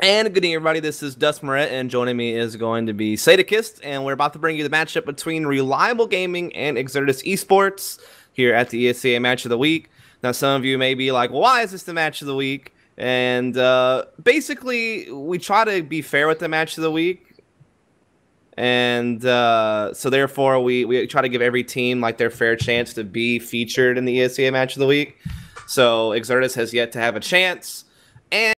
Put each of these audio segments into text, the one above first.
And good evening, everybody. This is Dust Moret, and joining me is going to be Sadakist, and we're about to bring you the matchup between RELiABLE Gaming and Exertus eSports here at the ESEA Match of the Week. Now, some of you may be like, well, why is this the Match of the Week? And basically, we try to be fair with the Match of the Week, and so therefore, we try to give every team like their fair chance to be featured in the ESEA Match of the Week. So Exertus has yet to have a chance, and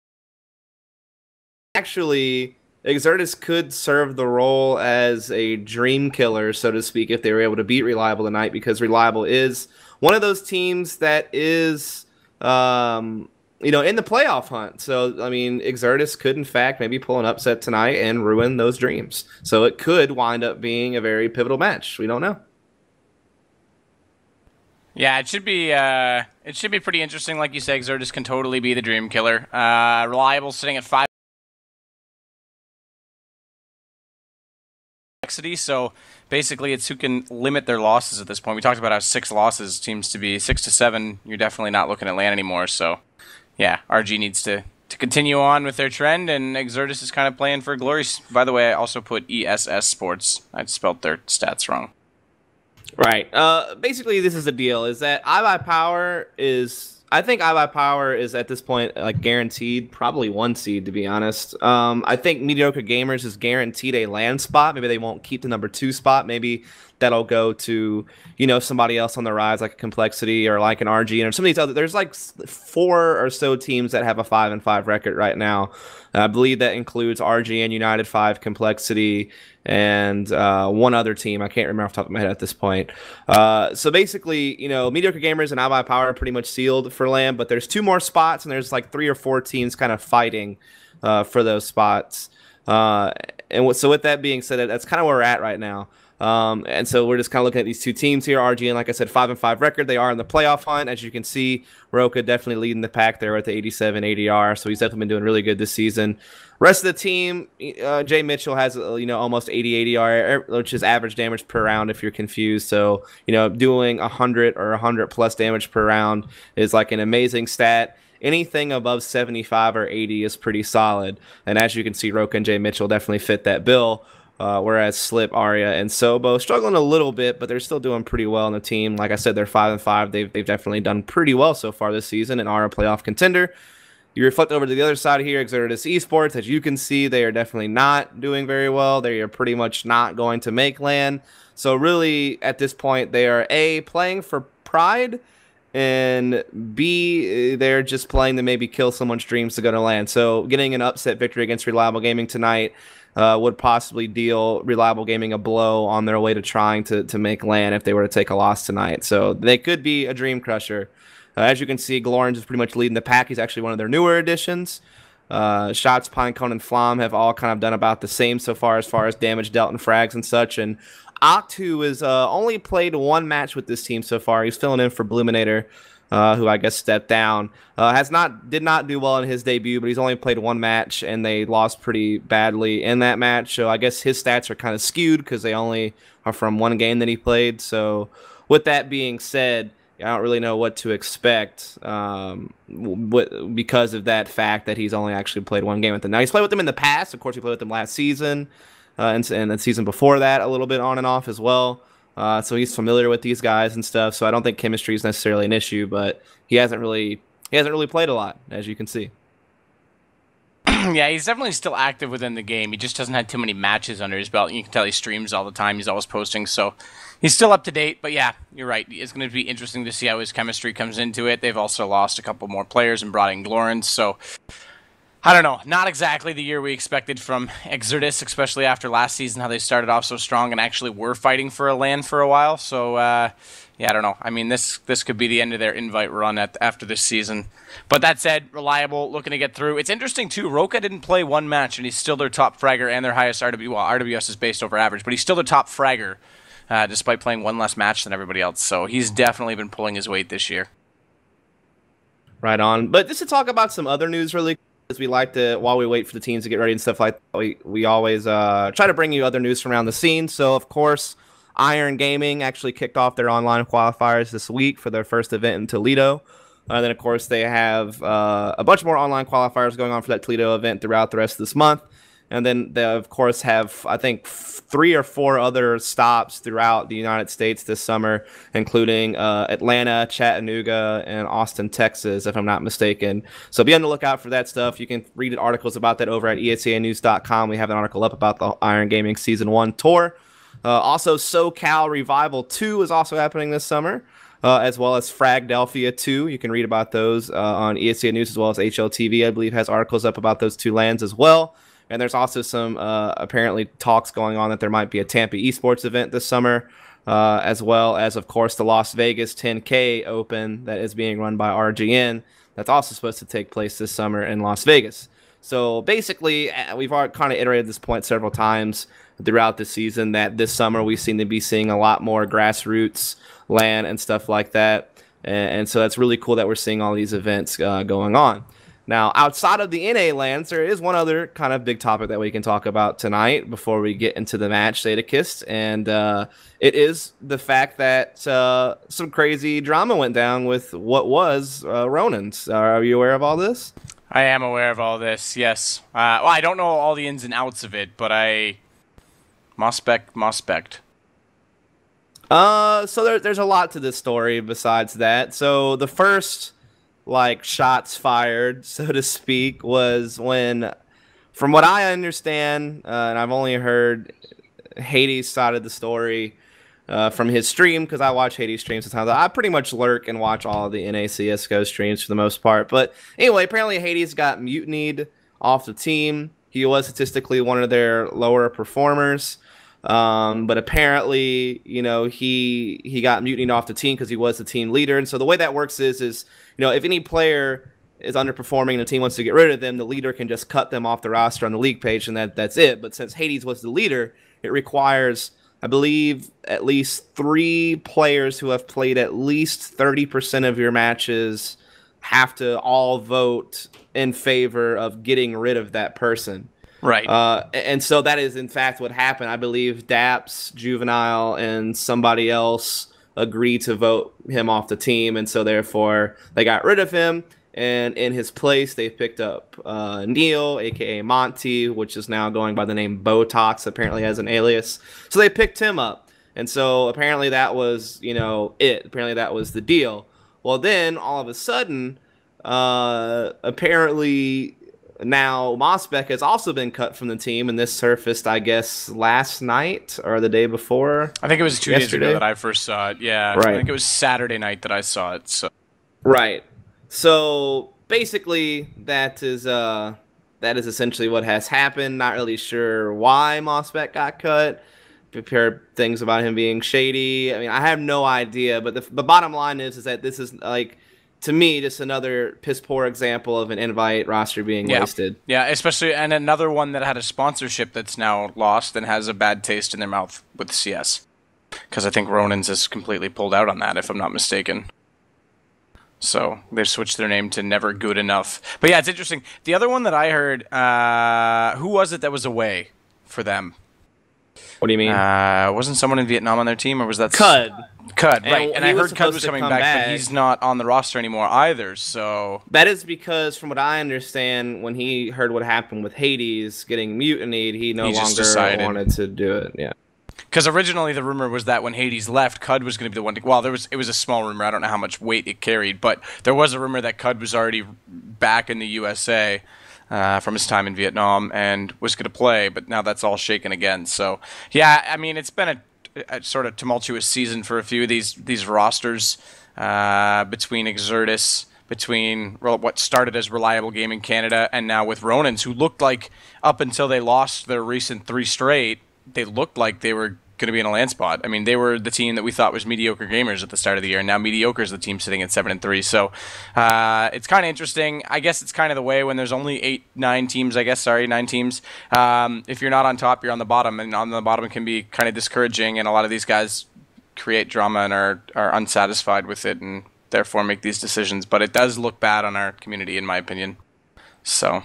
actually, Exertus could serve the role as a dream killer, so to speak, if they were able to beat RELiABLE tonight, because RELiABLE is one of those teams that is, in the playoff hunt. So, I mean, Exertus could, in fact, maybe pull an upset tonight and ruin those dreams. So it could wind up being a very pivotal match. We don't know. Yeah, it should be pretty interesting. Like you said, Exertus can totally be the dream killer. RELiABLE sitting at 5. So basically, it's who can limit their losses at this point. We talked about how 6 losses seems to be 6 to 7. You're definitely not looking at LAN anymore. So, yeah, RG needs to continue on with their trend, and Exertus is kind of playing for glory. By the way, I also put ESS Sports. I spelled their stats wrong. Right. Basically, this is the deal: is that iBuyPower is. I think iBuyPower is at this point like guaranteed, probably 1 seed to be honest. I think Mediocre Gamers is guaranteed a LAN spot. Maybe they won't keep the number 2 spot. Maybe that'll go to somebody else on the rise, like a Complexity or like an RG or some of these other. There's like 4 or so teams that have a 5-5 record right now. I believe that includes RG and United 5, Complexity, and one other team. I can't remember off the top of my head at this point. So basically, Mediocre Gamers and iBuyPower are pretty much sealed for LAN, but there's 2 more spots, and there's like 3 or 4 teams kind of fighting for those spots. So with that being said, that's kind of where we're at right now. And so we're just kind of looking at these 2 teams here. RG, and like I said, 5-5 record. They are in the playoff hunt. As you can see, Roka definitely leading the pack there with the 87 ADR. So he's definitely been doing really good this season. Rest of the team, Jay Mitchell has almost 80 ADR, which is average damage per round if you're confused. So doing 100 or 100 plus damage per round is like an amazing stat. Anything above 75 or 80 is pretty solid. And as you can see, Roka and Jay Mitchell definitely fit that bill. Whereas Slip, Arya, and Sobo struggling a little bit, but they're still doing pretty well in the team. Like I said, they're 5-5. They've definitely done pretty well so far this season and are a playoff contender. You reflect over to the other side here, Exertus eSports. As you can see, they are definitely not doing very well. They are pretty much not going to make LAN. So really, at this point, they are A, playing for pride, and B, they're just playing to maybe kill someone's dreams to go to LAN. So getting an upset victory against RELiABLE Gaming tonight would possibly deal RELiABLE Gaming a blow on their way to trying to make LAN if they were to take a loss tonight. So they could be a dream crusher. As you can see, Glorens is pretty much leading the pack. He's actually one of their newer additions. Shots, Pinecone, and Flom have all kind of done about the same so far as damage dealt and frags and such. And Octu has only played 1 match with this team so far. He's filling in for Bluminator, who I guess stepped down. Did not do well in his debut, but he's only played 1 match, and they lost pretty badly in that match. So I guess his stats are kind of skewed because they only are from 1 game that he played. So with that being said, I don't really know what to expect because of that fact that he's only actually played 1 game with them. Now, he's played with them in the past. Of course, he played with them last season and the season before that a little bit on and off as well. So he's familiar with these guys and stuff. So I don't think chemistry is necessarily an issue, but he hasn't really played a lot, as you can see. Yeah, he's definitely still active within the game. He just doesn't have too many matches under his belt. You can tell he streams all the time. He's always posting, so he's still up to date. But yeah, you're right. It's going to be interesting to see how his chemistry comes into it. They've also lost a couple more players and brought in Glorens, so I don't know. Not exactly the year we expected from Exertus, especially after last season, how they started off so strong and actually were fighting for a LAN for a while. So, yeah, I don't know. I mean, this could be the end of their invite run after this season. But that said, RELiABLE looking to get through. It's interesting, too. Roka didn't play 1 match, and he's still their top fragger and their highest RW. Well, RWS is based over average, but he's still their top fragger, despite playing 1 less match than everybody else. So he's definitely been pulling his weight this year. Right on. But just to talk about some other news really quick, as we like to, while we wait for the teams to get ready and stuff like that, we always try to bring you other news from around the scene. So, of course, Iron Gaming actually kicked off their online qualifiers this week for their first event in Toledo. Then, of course, they have a bunch more online qualifiers going on for that Toledo event throughout the rest of this month. And then they, of course, have, I think, 3 or 4 other stops throughout the United States this summer, including Atlanta, Chattanooga, and Austin, Texas, if I'm not mistaken. So be on the lookout for that stuff. You can read articles about that over at ESEAnews.com. We have an article up about the Iron Gaming Season 1 tour. Also, SoCal Revival 2 is also happening this summer, as well as Fragdelphia 2. You can read about those on ESEA News, as well as HLTV, I believe, has articles up about those 2 lands as well. And there's also some apparently talks going on that there might be a Tampa eSports event this summer, as well as, of course, the Las Vegas 10K Open that is being run by RGN. That's also supposed to take place this summer in Las Vegas. So basically, we've already kind of iterated this point several times throughout the season that this summer we seem to be seeing a lot more grassroots LAN and stuff like that. And so that's really cool that we're seeing all these events going on. Now, outside of the NA lands, there is one other kind of big topic that we can talk about tonight before we get into the match, Sadakist, and it is the fact that some crazy drama went down with what was Ronan's. Are you aware of all this? I am aware of all this, yes. Well, I don't know all the ins and outs of it, but Mospect. So there's a lot to this story besides that. So the first shots fired, so to speak, was when, from what I understand, and I've only heard Hades' side of the story from his stream, because I watch Hades' streams sometimes. I pretty much lurk and watch all of the NA CSGO streams for the most part. But anyway, apparently Hades got mutinied off the team. He was statistically one of their lower performers. But apparently, he got mutinied off the team because he was the team leader. And so the way that works is if any player is underperforming and the team wants to get rid of them, the leader can just cut them off the roster on the league page, and that's it. But since Hades was the leader, it requires, I believe, at least 3 players who have played at least 30% of your matches have to all vote in favor of getting rid of that person. Right. And so that is, in fact, what happened. I believe Daps, Juvenile, and somebody else agreed to vote him off the team, and so therefore they got rid of him, and in his place they picked up Neil, a.k.a. Monty, which is now going by the name Botox, apparently as an alias. So they picked him up, and so apparently that was, it. Apparently that was the deal. Well, then, all of a sudden, apparently now Mospec has also been cut from the team, and this surfaced, I guess, last night or the day before. I think it was 2 days ago that I first saw it. Yeah, right. I think it was Saturday night that I saw it. So. Right. So basically, that is essentially what has happened. Not really sure why Mospec got cut. Prepared things about him being shady. I mean, I have no idea. But the bottom line is that this is to me, just another piss poor example of an invite roster being wasted. Yeah, especially, and another one that had a sponsorship that's now lost and has a bad taste in their mouth with CS. Because I think Ronan's is completely pulled out on that, if I'm not mistaken. So they've switched their name to Never Good Enough. But yeah, it's interesting. The other one that I heard, who was it that was away for them? What do you mean? Wasn't someone in Vietnam on their team, or was that Cud? Cud, right. And I heard Cud was coming back, but he's not on the roster anymore either, so... That is because, from what I understand, when he heard what happened with Hades getting mutinied, he no longer wanted to do it, yeah. Because originally the rumor was that when Hades left, Cud was going to be the one to... Well, it was a small rumor. I don't know how much weight it carried, but there was a rumor that Cud was already back in the USA from his time in Vietnam and was going to play, but now that's all shaken again. So, yeah, I mean, it's been a sort of tumultuous season for a few of these rosters between Exertus, between what started as RELiABLE Gaming Canada, and now with Ronan's, who looked like, up until they lost their recent 3 straight, they looked like they were going to be in a land spot. I mean, they were the team that we thought was mediocre gamers at the start of the year, and now mediocre is the team sitting at 7-3. So it's kind of interesting. I guess it's kind of the way when there's only 9 teams. If you're not on top, you're on the bottom, and on the bottom it can be kind of discouraging, and a lot of these guys create drama and are unsatisfied with it, and therefore make these decisions. But it does look bad on our community, in my opinion. So...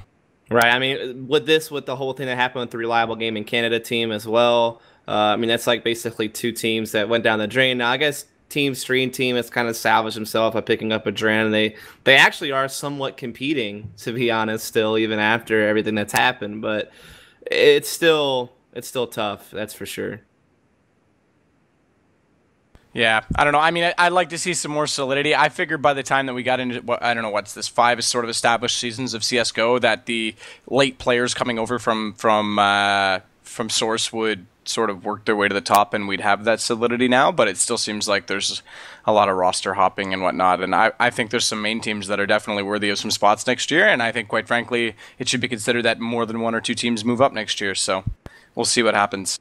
Right. I mean, with the whole thing that happened with the RELiABLE Gaming Canada team as well, I mean, that's like basically 2 teams that went down the drain. Now, I guess Team Stream Team has kind of salvaged himself by picking up Adren. They actually are somewhat competing, to be honest, still even after everything that's happened. But it's still tough. That's for sure. Yeah, I don't know. I mean, I'd like to see some more solidity. I figured by the time that we got into, I don't know, what's this, 5 sort of established seasons of CS:GO, that the late players coming over from Source would sort of work their way to the top, and we'd have that solidity now. But it still seems like there's a lot of roster hopping and whatnot. And I think there's some main teams that are definitely worthy of some spots next year. And I think, quite frankly, it should be considered that more than 1 or 2 teams move up next year. So we'll see what happens.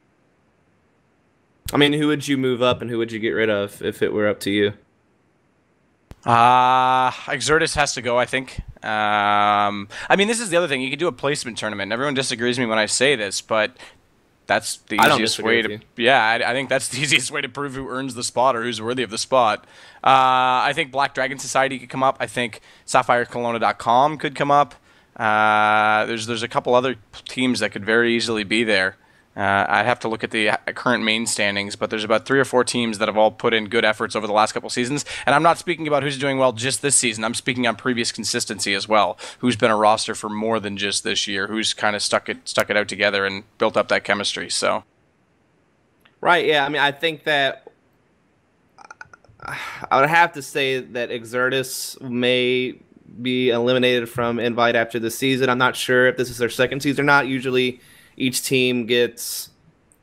I mean, who would you move up and who would you get rid of if it were up to you? Exertus has to go, I think. I mean, this is the other thing. You can do a placement tournament. Everyone disagrees with me when I say this, but that's the easiest way to. Yeah, I think that's the easiest way to prove who earns the spot or who's worthy of the spot. I think Black Dragon Society could come up. I think SapphireKelowna.com could come up. There's a couple other teams that could very easily be there. I'd have to look at the current main standings, but there's about 3 or 4 teams that have all put in good efforts over the last couple seasons. And I'm not speaking about who's doing well just this season. I'm speaking on previous consistency as well. Who's been a roster for more than just this year? Who's kind of stuck it out together and built up that chemistry? So, right, yeah. I mean, I think that I would have to say that Exertus may be eliminated from Invite after the season. I'm not sure if this is their second season or not. Usually each team gets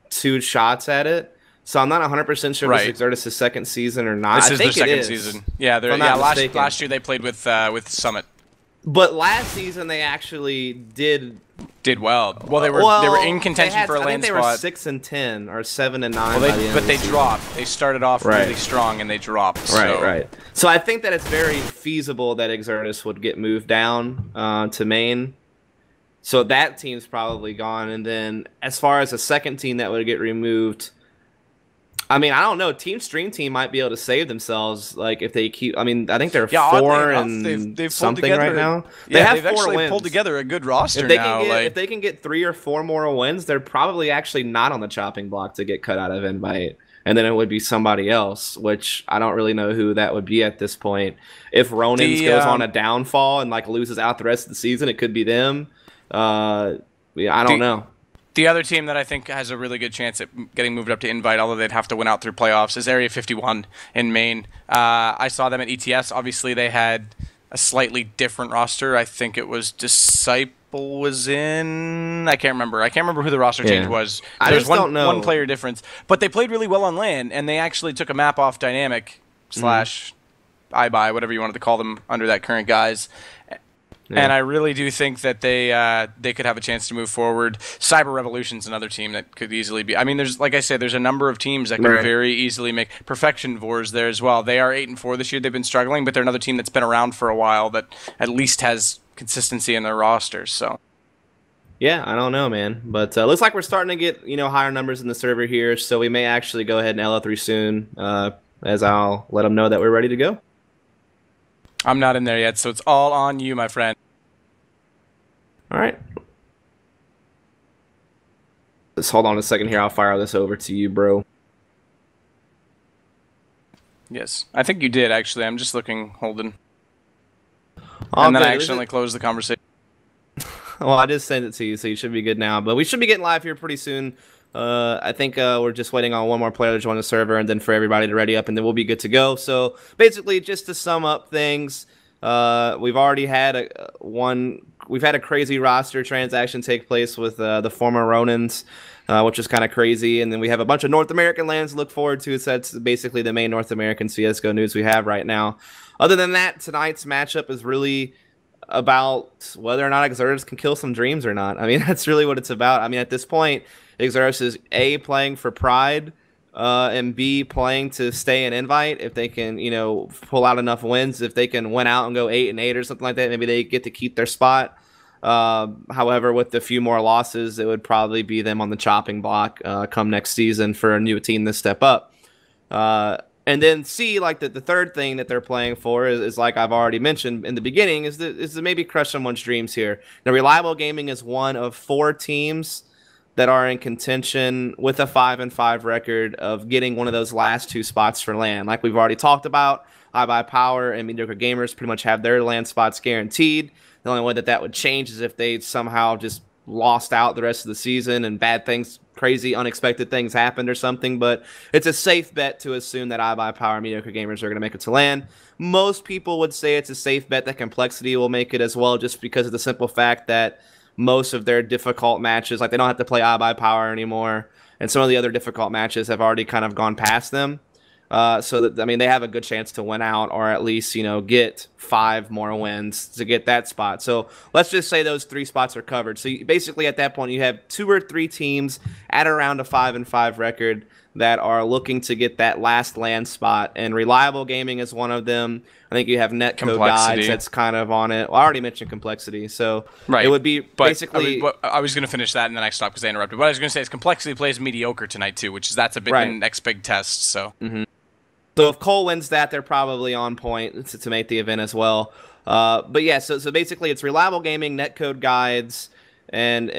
2 shots at it. So I'm not 100% sure if this is Exertus' second season or not. This is their second season. Yeah, last year they played with Summit. But last season they actually did well. Well, they were in contention for a land spot. I think they were 6-10 or 7-9. Well, but they dropped. They started off really strong and they dropped. Right. So I think that it's very feasible that Exertus would get moved down to main. So that team's probably gone. And then as far as a second team that would get removed, I mean, I don't know. Team Stream Team might be able to save themselves, like if they keep. I mean, I think they're 4 and they've something right now. Yeah, they've actually pulled together a good roster now. If they can get 3 or 4 more wins, they're probably actually not on the chopping block to get cut out of Invite. And then it would be somebody else, which I don't really know who that would be at this point. If Ronins goes on a downfall and like loses out the rest of the season, it could be them. I don't know. The other team that I think has a really good chance at getting moved up to Invite, although they'd have to win out through playoffs, is Area 51 in Maine. I saw them at ETS. Obviously, they had a slightly different roster. I think it was Disciple was in. I can't remember. I can't remember who the roster change was. There's one player difference. But they played really well on LAN, and they actually took a map off Dynamic / iBuy, whatever you wanted to call them under that current guise. Yeah. And I really do think that they could have a chance to move forward. Cyber Revolution's another team that could easily be. I mean, there's like I said, there's a number of teams that could very easily make. Perfection Vor's there as well. They are 8-4 this year. They've been struggling, but they're another team that's been around for a while that at least has consistency in their rosters. So. Yeah, I don't know, man, but looks like we're starting to get higher numbers in the server here, so we may actually go ahead and LO3 soon. As I'll let them know that we're ready to go. I'm not in there yet, so it's all on you, my friend. All right. Just hold on a second here. I'll fire this over to you, bro. Yes. I think you did, actually. I'm just looking, Holden. And then I accidentally closed the conversation. Well, I just sent it to you, so you should be good now. But we should be getting live here pretty soon. I think we're just waiting on one more player to join the server and then for everybody to ready up, and then we'll be good to go. So basically, just to sum up things, we've already had a crazy roster transaction take place with the former Ronins, which is kind of crazy. And then we have a bunch of North American lands to look forward to. So that's basically the main North American CSGO news we have right now. Other than that, tonight's matchup is really about whether or not Exertus can kill some dreams or not. I mean, that's really what it's about. I mean, at this point, Exertus is A, playing for pride, and B, playing to stay in Invite. If they can, pull out enough wins, if they can win out and go 8-8 or something like that, maybe they get to keep their spot. However, with a few more losses, it would probably be them on the chopping block come next season for a new team to step up. And then C, like the third thing that they're playing for is like I've already mentioned in the beginning, is to maybe crush someone's dreams here. Now, RELiABLE Gaming is one of 4 teams that are in contention with a 5-5 record of getting one of those last 2 spots for LAN. Like we've already talked about, iBuyPower and Mediocre Gamers pretty much have their LAN spots guaranteed. The only way that would change is if they somehow just lost out the rest of the season and bad things, crazy, unexpected things happened or something. But it's a safe bet to assume that iBuyPower and Mediocre Gamers are going to make it to LAN. Most people would say it's a safe bet that Complexity will make it as well, just because of the simple fact that most of their difficult matches, like they don't have to play iBuyPower anymore, and some of the other difficult matches have already kind of gone past them. So that, I mean, they have a good chance to win out, or at least, you know, get 5 more wins to get that spot. So let's just say those 3 spots are covered. So basically at that point you have 2 or 3 teams at around a 5-5 record that are looking to get that last LAN spot, and RELiABLE Gaming is one of them. I think you have Netcode Guides that's kind of on it. Well, I already mentioned Complexity, so it would be basically. I was going to finish that and then I stopped because I interrupted. What I was going to say is Complexity plays Mediocre tonight too, that's a bit the next big test. So. So if Cole wins that, they're probably on point to make the event as well. But yeah, so basically it's RELiABLE Gaming, Netcode Guides, and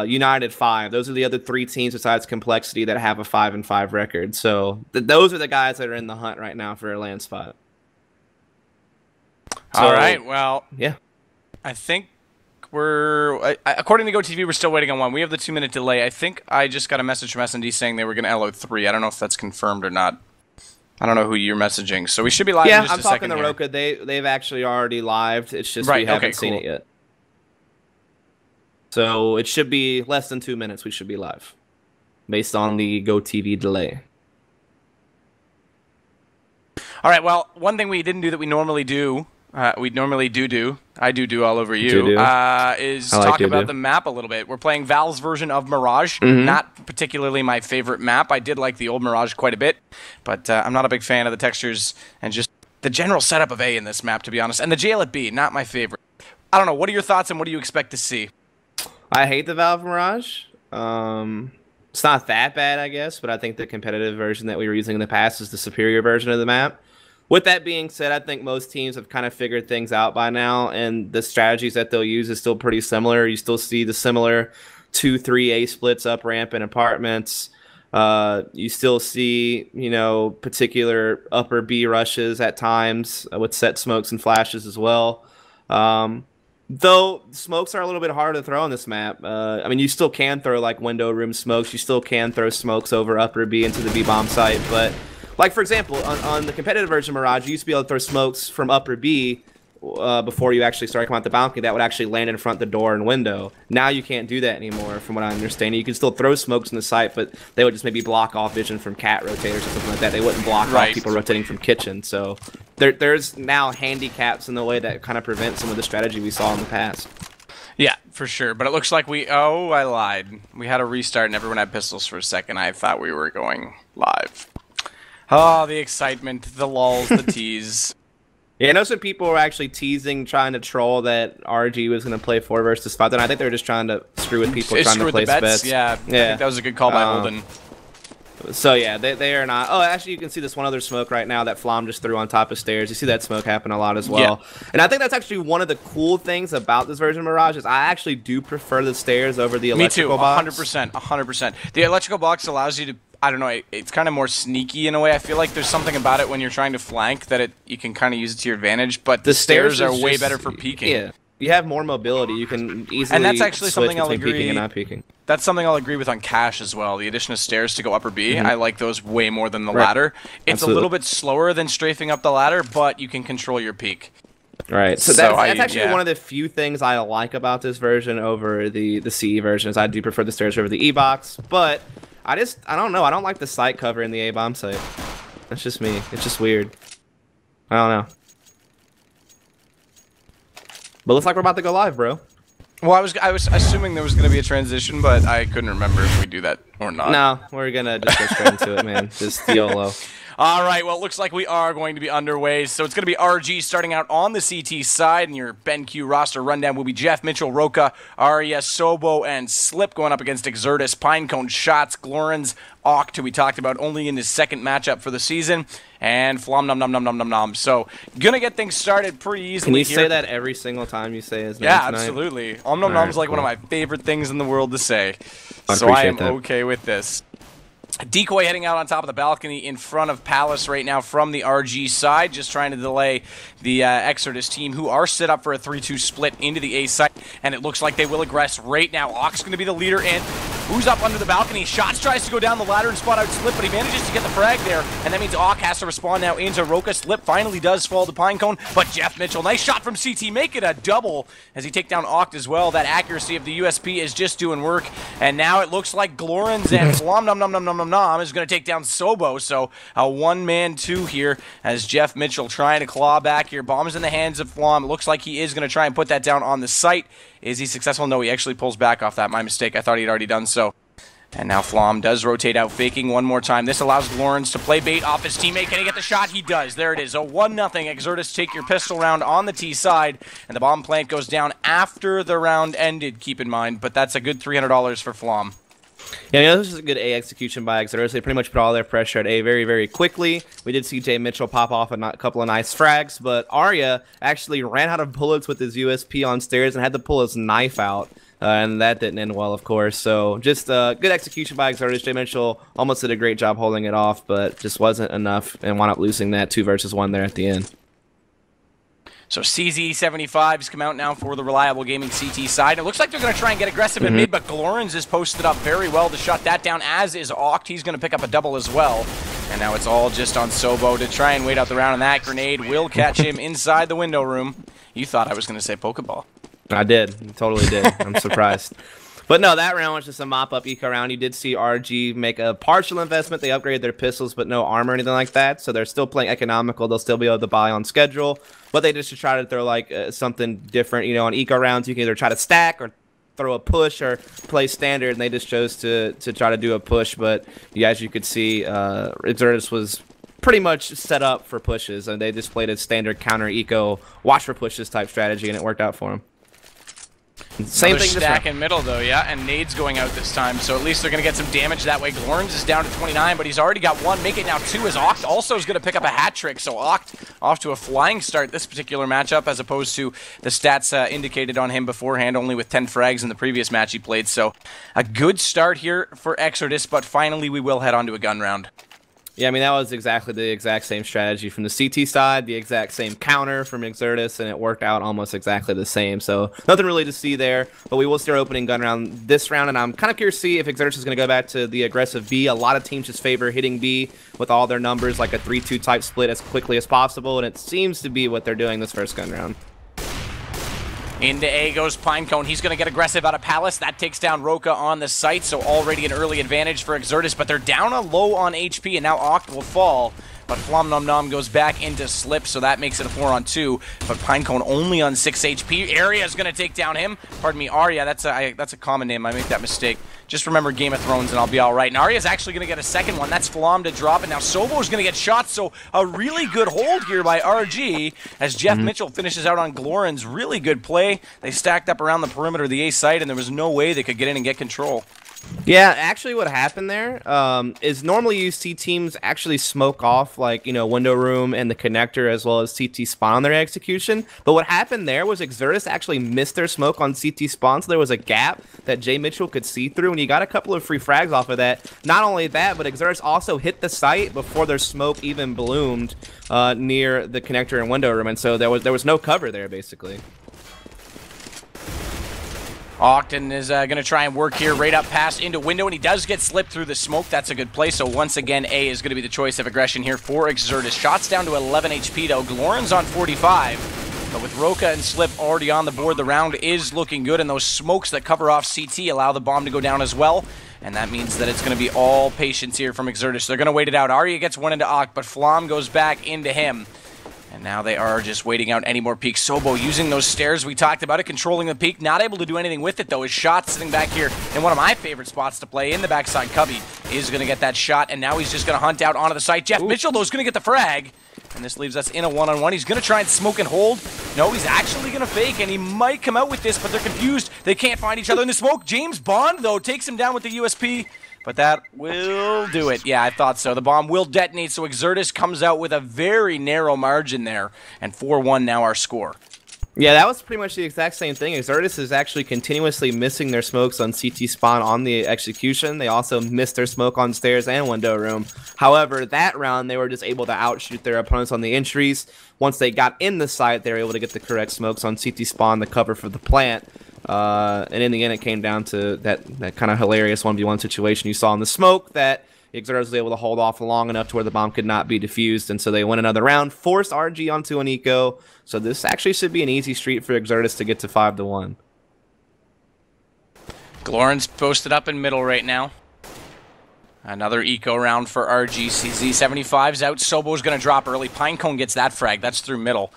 United 5. Those are the other 3 teams besides Complexity that have a 5-5 record. So those are the guys that are in the hunt right now for a LAN spot. So, all right, well, yeah. I think according to GoTV, we're still waiting on one. We have the 2-minute delay. I think I just got a message from S&D saying they were going to LO 3. I don't know if that's confirmed or not. I don't know who you're messaging, so we should be live in just a second. Yeah, I'm talking to Roka. They've actually already lived. It's just we haven't seen it yet. So it should be less than 2 minutes. We should be live, based on the GoTV delay. All right. Well, one thing we didn't do that we normally do. We normally do. I do all over you. Is talk about the map a little bit. We're playing Valve's version of Mirage. Not particularly my favorite map. I did like the old Mirage quite a bit, but I'm not a big fan of the textures and just the general setup of A in this map, to be honest. And the jail at B, not my favorite. I don't know. What are your thoughts and what do you expect to see? I hate the Valve Mirage. It's not that bad, I guess, but I think the competitive version that we were using in the past is the superior version of the map. With that being said, I think most teams have kind of figured things out by now, and the strategies that they'll use is still pretty similar. You still see the similar 2-3 A splits up ramp in apartments. You still see, you know, particular upper B rushes at times with set smokes and flashes as well. Though smokes are a little bit harder to throw on this map. I mean, you still can throw like window room smokes. You still can throw smokes over upper B into the B bomb site, but like, for example, on the competitive version of Mirage, you used to be able to throw smokes from upper B before you actually started coming out the balcony that would actually land in front of the door and window. Now you can't do that anymore, from what I understand. You can still throw smokes in the site, but they would just maybe block off vision from cat rotators or something like that. They wouldn't block off people rotating from kitchen. So there's now handicaps in the way that kind of prevent some of the strategy we saw in the past. Yeah, for sure. But it looks like oh, I lied. We had a restart and everyone had pistols for a second. I thought we were going live. Oh, the excitement, the lulls, the tease. Yeah, I know some people were actually teasing, trying to troll that RG was going to play 4 versus 5. Then I think they were just trying to screw with people trying to place bets. Yeah, I think that was a good call by Holden. So yeah, they are not. Oh, actually, you can see this one other smoke right now that Flom just threw on top of stairs. You see that smoke happen a lot as well. Yeah. And I think that's actually one of the cool things about this version of Mirage is I actually do prefer the stairs over the electrical box. Me too, 100%, 100%. The electrical box allows you to, I don't know, it's kind of more sneaky in a way. I feel like there's something about it when you're trying to flank that you can kind of use it to your advantage, but the stairs are way better for peeking. Yeah. You have more mobility. You can easily and that's actually switch something I'll between agree. peeking and not peeking. That's something I'll agree with on Cash as well. The addition of stairs to go upper B, I like those way more than the ladder. It's a little bit slower than strafing up the ladder, but you can control your peak. Right. So that's actually one of the few things I like about this version over the CE version is I do prefer the stairs over the E-box, but I don't know. I don't like the site cover in the A-bomb site. That's just me. It's just weird. I don't know. But looks like we're about to go live, bro. Well, I was assuming there was going to be a transition, but I couldn't remember if we do that or not. No, we're going to just go straight into it, man. Just YOLO. All right, well, it looks like we are going to be underway. So it's going to be RG starting out on the CT side, and your BenQ roster rundown will be Jeff, Mitchell, Roca, Arya, Sobo, and Slip going up against Exertus, Pinecone, Shots, Glorens, Oct, who we talked about only in his second matchup for the season, and Flom Nom Nom Nom Nom Nom Nom. So, gonna get things started pretty easily. Can you here. say that every single time you say his name? Yeah, tonight? absolutely. Om Nom Nom is like one of my favorite things in the world to say. So I am okay with this. Decoy heading out on top of the balcony in front of Palace right now from the RG side, just trying to delay the Exertus team, who are set up for a 3-2 split into the A side, and it looks like they will aggress right now. Ock's going to be the leader, and who's up under the balcony? Shots tries to go down the ladder and spot out Slip, but he manages to get the frag there, and that means Ock has to respond now into Roca. Slip finally does fall to Pinecone, but Jeff Mitchell, nice shot from CT, make it a double as he take down Oct as well. That accuracy of the USP is just doing work, and now it looks like Glorens and Flom Nom Nom Nom Nom Nom Nom is going to take down Sobo, so a one-man two here as Jeff Mitchell trying to claw back here. Bombs in the hands of Flom. It looks like he is going to try and put that down on the site. Is he successful? No, he actually pulls back off that. My mistake. I thought he'd already done so. And now Flom does rotate out, faking one more time. This allows Glorens to play bait off his teammate. Can he get the shot? He does. There it is. A 1-0. Exertus take your pistol round on the T side, and the bomb plant goes down after the round ended, keep in mind. But that's a good $300 for Flom. Yeah, this is a good A execution by Exertus. They pretty much put all their pressure at A very, very quickly. We did see Jay Mitchell pop off a couple of nice frags, but Arya actually ran out of bullets with his USP on stairs and had to pull his knife out, and that didn't end well, of course. So just good execution by Exertus. Jay Mitchell almost did a great job holding it off, but just wasn't enough and wound up losing that 2 versus 1 there at the end. So CZ75s come out now for the RELiABLE Gaming CT side. It looks like they're going to try and get aggressive in mid, but Glorens is posted up very well to shut that down, as is Oct. He's going to pick up a double as well. And now it's all just on Sobo to try and wait out the round, and that grenade will catch him inside the window room. You thought I was going to say Pokeball. I did. I totally did. I'm surprised. But no, that round was just a mop-up eco round. You did see RG make a partial investment. They upgraded their pistols, but no armor or anything like that. So they're still playing economical. They'll still be able to buy on schedule. But they just try to throw like something different. You know, on eco rounds, you can either try to stack or throw a push or play standard. And they just chose to try to do a push. But as you could see, Exertus was pretty much set up for pushes. And they just played a standard counter eco, watch for pushes type strategy, and it worked out for them. Same thing stack in middle though, yeah, and nades going out this time, so at least they're going to get some damage that way. Glorens is down to 29, but he's already got 1. Make it now 2 as Oct also is going to pick up a hat trick, so Oct off to a flying start this particular matchup as opposed to the stats indicated on him beforehand, only with 10 frags in the previous match he played. So a good start here for Exertus, but finally we will head on to a gun round. Yeah, I mean, that was exactly the exact same strategy from the CT side, the exact same counter from Exertus, and it worked out almost exactly the same. So nothing really to see there, but we will start opening gun round this round, and I'm kind of curious to see if Exertus is going to go back to the aggressive B. A lot of teams just favor hitting B with all their numbers, like a 3-2 type split as quickly as possible, and it seems to be what they're doing this first gun round. Into A goes Pinecone. He's going to get aggressive out of Palace. That takes down Roca on the site, so already an early advantage for Exertus, but they're down a low on HP, and now Oct will fall. But Flom Nom Nom goes back into Slip, so that makes it a 4-on-2. But Pinecone only on 6 HP. Arya is going to take down him. Pardon me, Arya. That's a common name. I make that mistake. Just remember Game of Thrones and I'll be all right. And Arya's actually going to get a second one. That's Flom to drop it. Now Sobo's going to get shot, so a really good hold here by RG as Jeff Mitchell finishes out on Glorens. Really good play. They stacked up around the perimeter of the A site, and there was no way they could get in and get control. Yeah, actually what happened there is normally you see teams actually smoke off, like, you know, window room and the connector as well as CT spawn on their execution. But what happened there was Exertus actually missed their smoke on CT spawn, so there was a gap that Jay Mitchell could see through, and he got a couple of free frags off of that. Not only that, but Exertus also hit the site before their smoke even bloomed near the connector and window room, and so there was no cover there, basically. Octon is going to try and work here right up past into window, and he does get slipped through the smoke. That's a good play. So once again, A is going to be the choice of aggression here for Exertus. Shots down to 11 HP though. Glorens on 45. But with Roca and Slip already on the board, the round is looking good, and those smokes that cover off CT allow the bomb to go down as well. And that means that it's going to be all patience here from Exertus. They're going to wait it out. Arya gets one into Oct, but Flom goes back into him. And now they are just waiting out any more peaks. Sobo using those stairs, we talked about it, controlling the peak, not able to do anything with it though. His shot sitting back here in one of my favorite spots to play in the backside. Cubby is going to get that shot, and now he's just going to hunt out onto the site. Jeff Mitchell though is going to get the frag, and this leaves us in a one-on-one. He's going to try and smoke and hold. No, he's actually going to fake, and he might come out with this, but they're confused. They can't find each other in the smoke. James Bond though takes him down with the USP. But that will do it. Yeah, I thought so. The bomb will detonate, so Exertus comes out with a very narrow margin there. And 4-1 now our score. Yeah, that was pretty much the exact same thing. Exertus is actually continuously missing their smokes on CT spawn on the execution. They also missed their smoke on stairs and window room. However, that round, they were just able to outshoot their opponents on the entries. Once they got in the site, they were able to get the correct smokes on CT spawn, the cover for the plant. And in the end, it came down to that kind of hilarious 1v1 situation you saw in the smoke that Exertus was able to hold off long enough to where the bomb could not be defused, and so they win another round, forced RG onto an eco. So this actually should be an easy street for Exertus to get to 5-1. Glorin's posted up in middle right now. Another eco round for RGCZ. 75's out. Sobo's going to drop early. Pinecone gets that frag. That's through middle.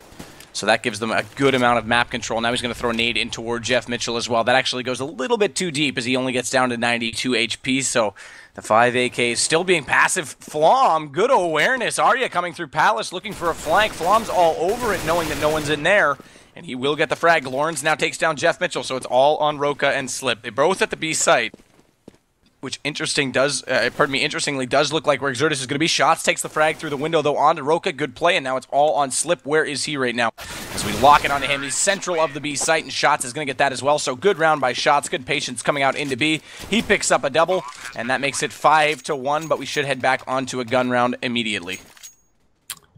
So that gives them a good amount of map control. Now he's going to throw a nade in toward Jeff Mitchell as well. That actually goes a little bit too deep as he only gets down to 92 HP. So the 5 AK is still being passive. Flom, good awareness. Arya coming through Palace looking for a flank. Flom's all over it knowing that no one's in there. And he will get the frag. Lawrence now takes down Jeff Mitchell. So it's all on Roka and Slip. They're both at the B site. Which interestingly does look like where Exertus is going to be. Shots takes the frag through the window, though, onto Roka. Good play, and now it's all on Slip. Where is he right now? As we lock it onto him, he's central of the B site, and Shots is going to get that as well. So good round by Shots. Good patience coming out into B. He picks up a double, and that makes it 5-1, but we should head back onto a gun round immediately.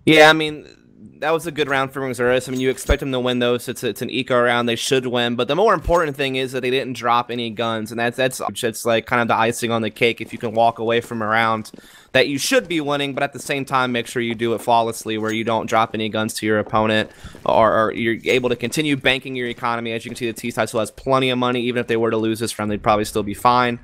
Yeah, I mean, that was a good round for Exertus. I mean, you expect them to win those. It's an eco round. They should win. But the more important thing is that they didn't drop any guns, and that's like kind of the icing on the cake. If you can walk away from a round that you should be winning, but at the same time, make sure you do it flawlessly, where you don't drop any guns to your opponent, or you're able to continue banking your economy. As you can see, the T-side still has plenty of money. Even if they were to lose this round, they'd probably still be fine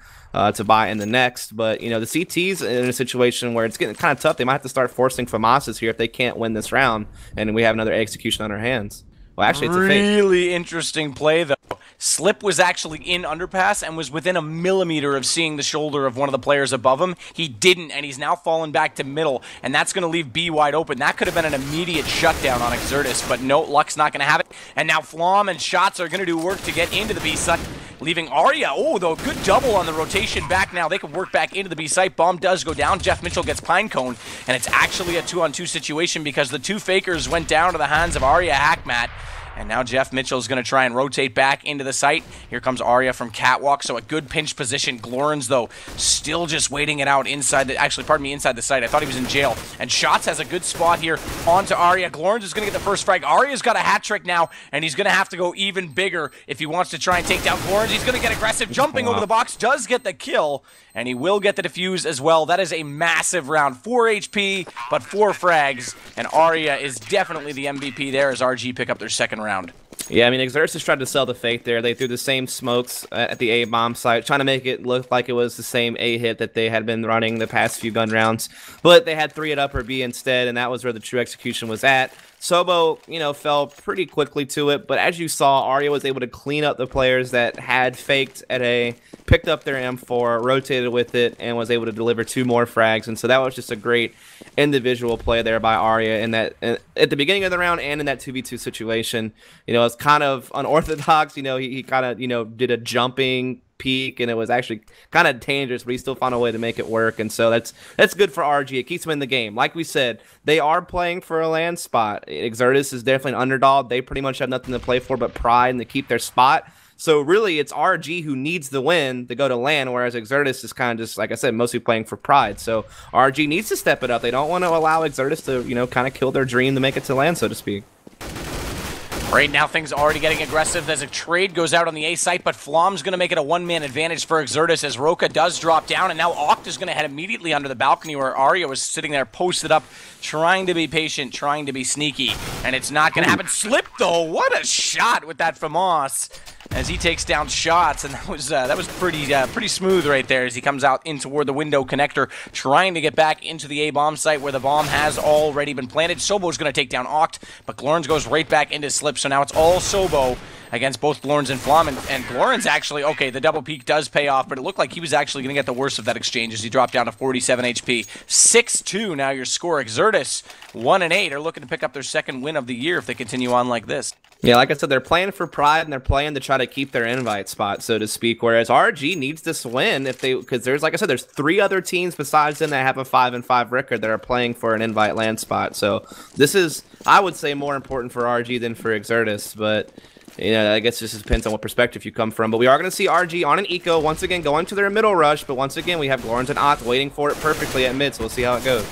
to buy in the next. But, you know, the CT's in a situation where it's getting kind of tough. They might have to start forcing FAMASas here if they can't win this round, and we have another execution on our hands. Well, actually, it's a fake. Really interesting play, though. Slip was actually in underpass and was within a millimeter of seeing the shoulder of one of the players above him. He didn't, and he's now fallen back to middle, and that's going to leave B wide open. That could have been an immediate shutdown on Exertus, but no, Luck's not going to have it. And now Flom and Shots are going to do work to get into the B site, leaving Arya. Oh, though, good double on the rotation back now. They can work back into the B site. Bomb does go down. Jeff Mitchell gets Pinecone, and it's actually a 2-on-2 situation because the two fakers went down to the hands of Arya Hackmat. And now Jeff Mitchell is going to try and rotate back into the site. Here comes Arya from Catwalk, so a good pinch position. Glorins, though, still just waiting it out inside the, inside the site. I thought he was in jail. And Shots has a good spot here onto Arya. Glorins is going to get the first frag. Arya's got a hat trick now, and he's going to have to go even bigger if he wants to try and take down Glorins. He's going to get aggressive, jumping over the box, does get the kill, and he will get the defuse as well. That is a massive round. 4 HP, but 4 frags, and Arya is definitely the MVP there as RG pick up their second round. Yeah, I mean, Exertus tried to sell the fake there. They threw the same smokes at the A-bomb site, trying to make it look like it was the same A-hit that they had been running the past few gun rounds. But they had 3 at upper B instead, and that was where the true execution was at. Sobo, you know, fell pretty quickly to it, but as you saw, Arya was able to clean up the players that had faked at A, picked up their M4, rotated with it, and was able to deliver 2 more frags. And so that was just a great individual play there by Arya in that at the beginning of the round and in that 2v2 situation. You know, it's kind of unorthodox. You know, he kind of, you know, did a jumping peak, and it was actually kind of dangerous, but he still found a way to make it work. And so that's good for RG. It keeps him in the game. Like we said, they are playing for a land spot. Exertus is definitely an underdog. They pretty much have nothing to play for but pride and to keep their spot. So really, it's RG who needs the win to go to LAN, whereas Exertus is kind of just, like I said, mostly playing for pride. So RG needs to step it up. They don't want to allow Exertus to, you know, kind of kill their dream to make it to LAN, so to speak. Right now, things are already getting aggressive as a trade goes out on the A site, but Flom's going to make it a one-man advantage for Exertus as Roka does drop down, and now Oct is going to head immediately under the balcony where Arya was sitting there posted up, trying to be patient, trying to be sneaky, and it's not going to happen. Slip, though. What a shot with that FAMAS. as he takes down shots, and that was pretty smooth right there as he comes out in toward the window connector, trying to get back into the A-bomb site where the bomb has already been planted. Sobo's going to take down Oct, but Glorns goes right back into Slip, so now it's all Sobo against both Glorns and Flom, and Glorns actually, okay, the double peek does pay off, but it looked like he was actually going to get the worst of that exchange as he dropped down to 47 HP. 6-2 now your score. Exertus, 1-8, are looking to pick up their second win of the year if they continue on like this. Yeah, like I said, they're playing for pride and they're playing to try to keep their invite spot, so to speak. Whereas RG needs this win because there's, like I said, there's 3 other teams besides them that have a 5-5 record that are playing for an invite land spot. So this is, I would say, more important for RG than for Exertus. But you know, I guess this just depends on what perspective you come from. But we are going to see RG on an eco once again going to their middle rush. But once again, we have Glorns and Oct waiting for it perfectly at mid. So we'll see how it goes.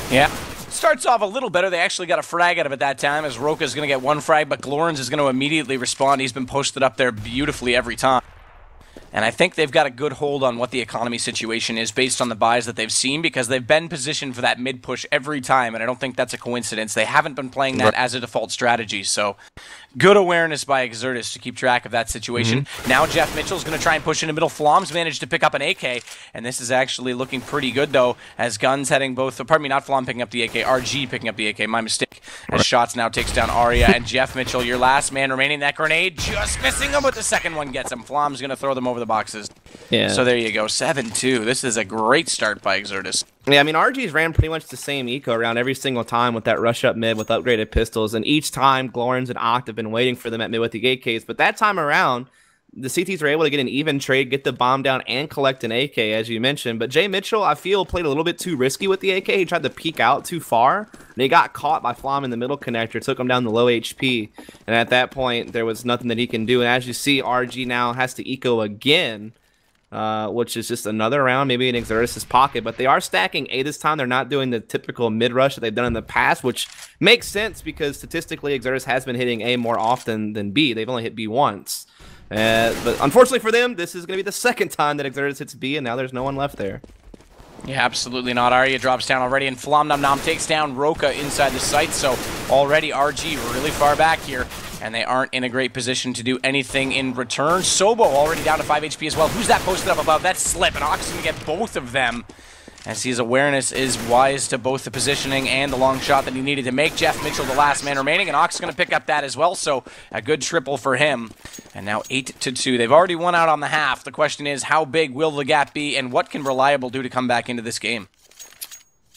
Yeah. Starts off a little better. They actually got a frag out of it that time as Roka's going to get 1 frag, but Glorns is going to immediately respond. He's been posted up there beautifully every time. And I think they've got a good hold on what the economy situation is based on the buys that they've seen, because they've been positioned for that mid push every time, and I don't think that's a coincidence. They haven't been playing that as a default strategy, so good awareness by Exertus to keep track of that situation. Now Jeff Mitchell's going to try and push into middle. Flom's managed to pick up an AK, and this is actually looking pretty good, though, as Guns heading both, pardon me, not Flom picking up the AK, RG picking up the AK, my mistake, as Shots now takes down Arya, and Jeff Mitchell, your last man remaining. That grenade just missing him, but the second one gets him. Flom's going to throw them over the boxes. Yeah. So there you go, 7-2. This is a great start by Exertus. Yeah, I mean, RG's ran pretty much the same eco around every single time with that rush up mid with upgraded pistols, and each time Glorns and Oct have been waiting for them at mid with the AKs, but that time around, the CTs were able to get an even trade, get the bomb down, and collect an AK, as you mentioned. But Jay Mitchell, I feel, played a little bit too risky with the AK. He tried to peek out too far, and he got caught by Flom in the middle connector, took him down to low HP, and at that point, there was nothing that he can do. And as you see, RG now has to eco again, which is just another round, maybe in Exertus' pocket. But they are stacking A this time. They're not doing the typical mid-rush that they've done in the past, which makes sense because statistically, Exertus has been hitting A more often than B. They've only hit B once. But unfortunately for them, this is going to be the second time that Exertus hits B, and now there's no one left there. Yeah, absolutely not. Arya drops down already, and Flom Nom Nom takes down Roka inside the site, so already RG really far back here, and they aren't in a great position to do anything in return. Sobo already down to 5 HP as well. Who's that posted up above? That's Slip, and Ox going to get both of them, as his awareness is wise to both the positioning and the long shot that he needed to make. Jeff Mitchell, the last man remaining, and Ox going to pick up that as well, so a good triple for him. And now 8-2. They've already won out on the half. The question is, how big will the gap be, and what can RELiABLE do to come back into this game?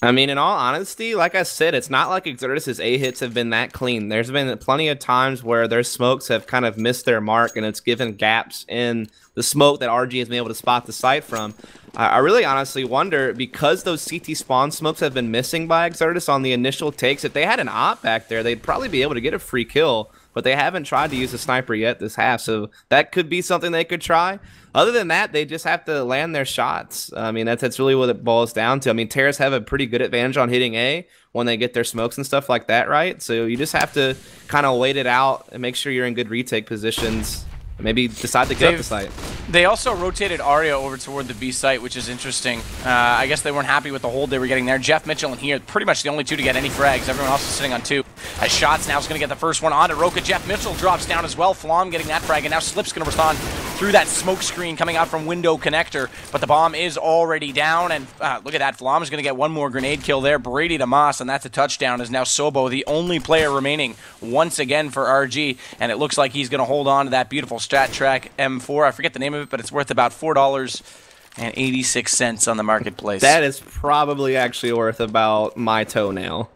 I mean, in all honesty, like I said, it's not like Exertus' A hits have been that clean. There's been plenty of times where their smokes have kind of missed their mark, and it's given gaps in the smoke that RG has been able to spot the site from. I really honestly wonder, because those CT spawn smokes have been missing by Exertus on the initial takes, if they had an op back there, they'd probably be able to get a free kill, but they haven't tried to use a sniper yet this half, so that could be something they could try. Other than that, they just have to land their shots. I mean, that's really what it boils down to. I mean, Terrace have a pretty good advantage on hitting A when they get their smokes and stuff like that, right? So you just have to kind of wait it out and make sure you're in good retake positions. Maybe decide to get up the site. They also rotated Arya over toward the B site, which is interesting. I guess they weren't happy with the hold they were getting there. Jeff Mitchell and he are pretty much the only two to get any frags. Everyone else is sitting on 2. As Shots now is going to get the first one onto Roka. Jeff Mitchell drops down as well. Flom getting that frag, and now Slip's going to respond through that smoke screen coming out from window connector. But the bomb is already down, and look at that. Flom is going to get one more grenade kill there. Brady to Moss, and that's a touchdown, as now Sobo, the only player remaining once again for RG, and it looks like he's going to hold on to that beautiful Strat Track M4. I forget the name of it, but it's worth about $4.86 on the marketplace. That is probably actually worth about my toenail.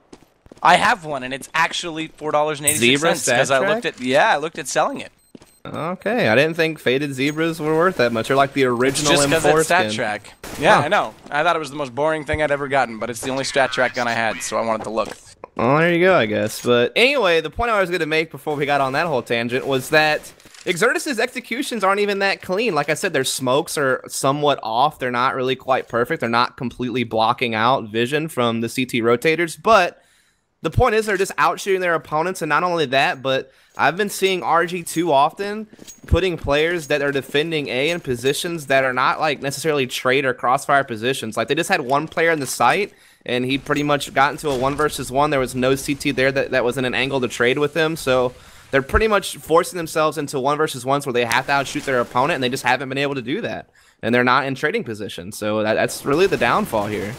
I have one, and it's actually $4.86 because I looked at selling it. Okay, I didn't think faded zebras were worth that much. Or like the original M4 skin. Just because it's Stat skin. Track. Yeah, I know. I thought it was the most boring thing I'd ever gotten, but it's the only Stat Track gun I had, so I wanted to look. Well, there you go, I guess. But anyway, the point I was going to make before we got on that whole tangent was that Exertus' executions aren't even that clean. Like I said, their smokes are somewhat off. They're not really quite perfect. They're not completely blocking out vision from the CT rotators. But the point is they're just out-shooting their opponents. And not only that, but I've been seeing RG too often putting players that are defending A in positions that are not like necessarily trade or crossfire positions. Like they just had one player in the site, and he pretty much got into a 1 versus 1. There was no CT there that was in an angle to trade with him. So they're pretty much forcing themselves into 1v1s where they have to outshoot their opponent, and they just haven't been able to do that. And they're not in trading position, so that's really the downfall here.